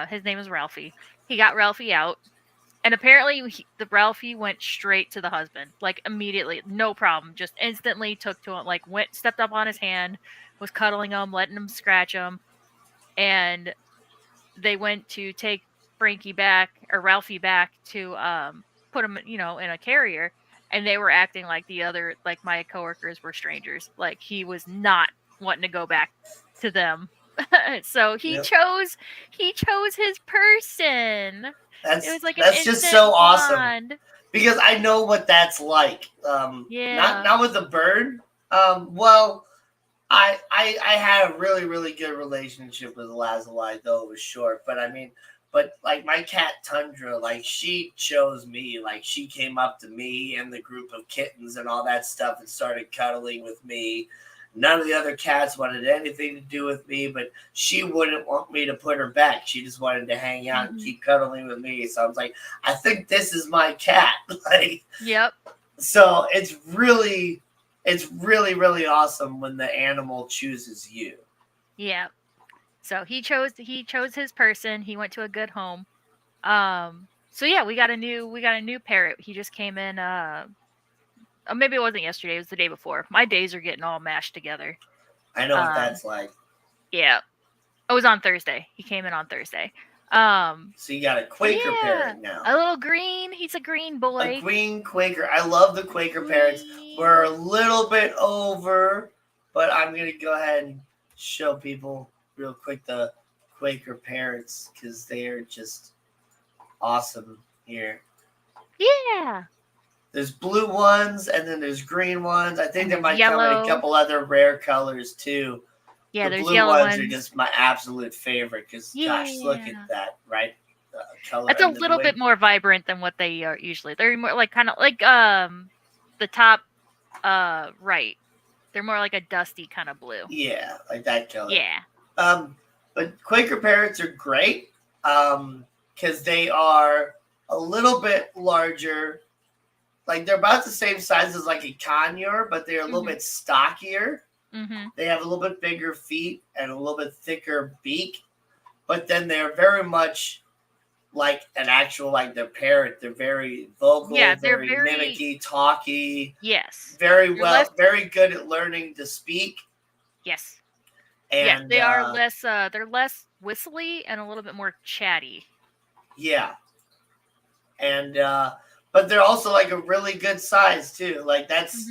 his name is Ralphie. He got Ralphie out, and apparently the Ralphie went straight to the husband, like immediately, no problem, just instantly took to him, like stepped up on his hand, was cuddling him, letting him scratch him, and they went to take Frankie back or Ralphie back to put him, in a carrier, and they were acting like the other, like my coworkers were strangers. Like he was not wanting to go back to them. So Yep. he chose his person. It was like an That's just instant so awesome. bond. Because I know what that's like. Yeah. Not with a bird. Well, I had a really, really good relationship with Lazuli, though it was short. But like my cat Tundra, like she chose me. Like she came up to me and the group of kittens and all that stuff and started cuddling with me. None of the other cats wanted anything to do with me, but she wouldn't want me to put her back. She just wanted to hang out and keep cuddling with me. So I was like, I think this is my cat. Like, yep. So it's really, really awesome when the animal chooses you. Yeah. So he chose his person. He went to a good home. So yeah, we got a new parrot. He just came in. Maybe it wasn't yesterday. It was the day before. My days are getting all mashed together. I know what that's like. Yeah, it was on Thursday. He came in on Thursday. So you got a Quaker parrot now. A little green. He's a green boy. A green Quaker. I love the Quaker parrots. We're a little bit over, but I'm gonna go ahead and show people real quick the Quaker parrots because they are just awesome here. Yeah. There's blue ones and then there's green ones. I think there might yellow. come in a couple other rare colors too. Yeah, the there's blue yellow ones are just my absolute favorite because gosh, look at that, right? Color. It's a little bit more vibrant than what they are usually. They're more like kind of like the top right. They're more like a dusty kind of blue. Yeah, like that color. Yeah. But Quaker parrots are great because they are a little bit larger. Like they're about the same size as like a conure, but they're a little bit stockier. Mm-hmm. They have a little bit bigger feet and a little bit thicker beak, but then they're very much like an actual, like their parrot. They're very vocal, very mimicky, talky. Yes. Very very good at learning to speak. Yes. And yes, they are less. They're less whistly and a little bit more chatty. Yeah. And but they're also like a really good size too. Like that's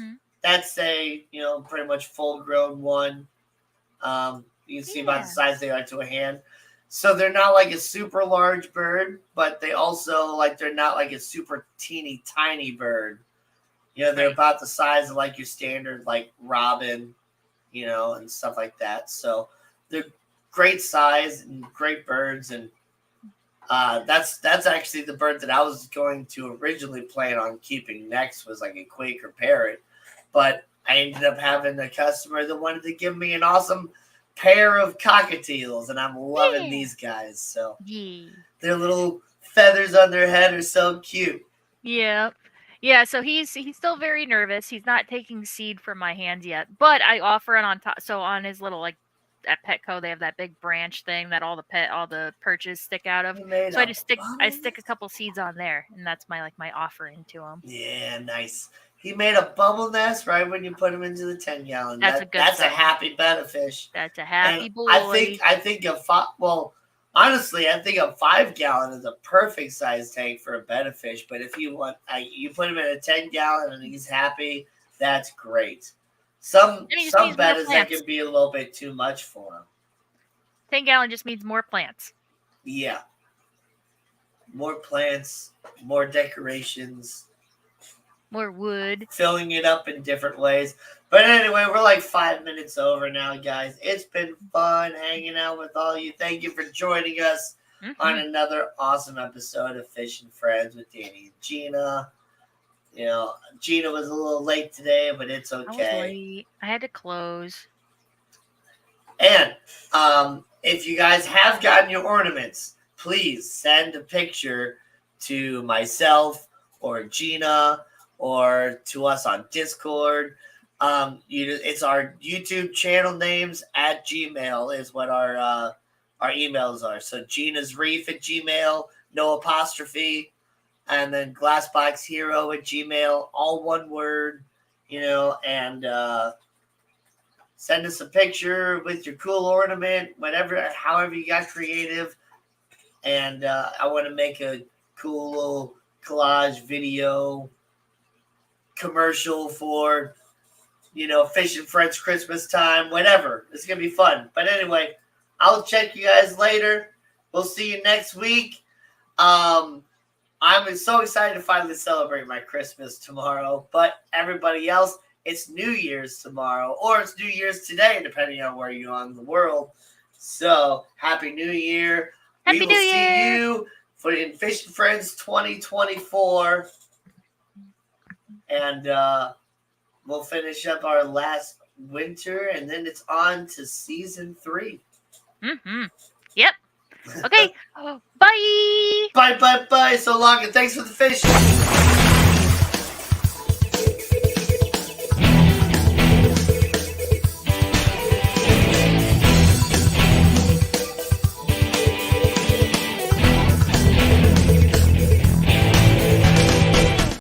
a pretty much full grown one. You can see about the size they are to a hand. So they're not like a super large bird, but they also they're not like a super teeny tiny bird. They're about the size of like your standard like robin, and stuff like that. So they're great size and great birds, and that's actually the bird that I was going to originally plan on keeping next was like a Quaker parrot, but I ended up having a customer that wanted to give me an awesome pair of cockatiels, and I'm loving these guys. So their little feathers on their head are so cute. Yeah. Yeah, so he's still very nervous. He's not taking seed from my hands yet, but I offer it on top. So on his little at Petco, they have that big branch thing that all the perches stick out of. So I stick a couple seeds on there, and that's my offering to him. Yeah, nice. He made a bubble nest right when you put him into the 10-gallon. That's a happy bettafish. That's a happy boy. I think honestly, I think a 5-gallon is a perfect size tank for a bettafish. But if you want, you put him in a 10-gallon and he's happy, that's great. Some bettas that can be a little bit too much for him. 10-gallon just means more plants. Yeah. More plants, more decorations. More wood. Filling it up in different ways. But anyway, we're like 5 minutes over now, guys. It's been fun hanging out with all you. Thank you for joining us on another awesome episode of Fish and Friends with Danny and Gina. You know, Gina was a little late today, but it's I was okay. late. I had to close. And if you guys have gotten your ornaments, please send a picture to myself or Gina or to us on Discord. It's our YouTube channel names at Gmail is what our emails are. So Gina's Reef at Gmail, no apostrophe, and then Glassbox Hero at Gmail, all one word. And send us a picture with your cool ornament, whatever, however you got creative. And I want to make a cool little collage video commercial for, Fish and Friends Christmas time, whatever. It's going to be fun. But anyway, I'll check you guys later. We'll see you next week. I'm so excited to finally celebrate my Christmas tomorrow. But everybody else, it's New Year's tomorrow, or it's New Year's today, depending on where you are in the world. So, Happy New Year. Happy We New will Year. see you for in Fish and Friends 2024. And we'll finish up our last winter, and then it's on to season 3. Mm-hmm. Yep. Okay. Bye. Bye. So long, and thanks for the fish.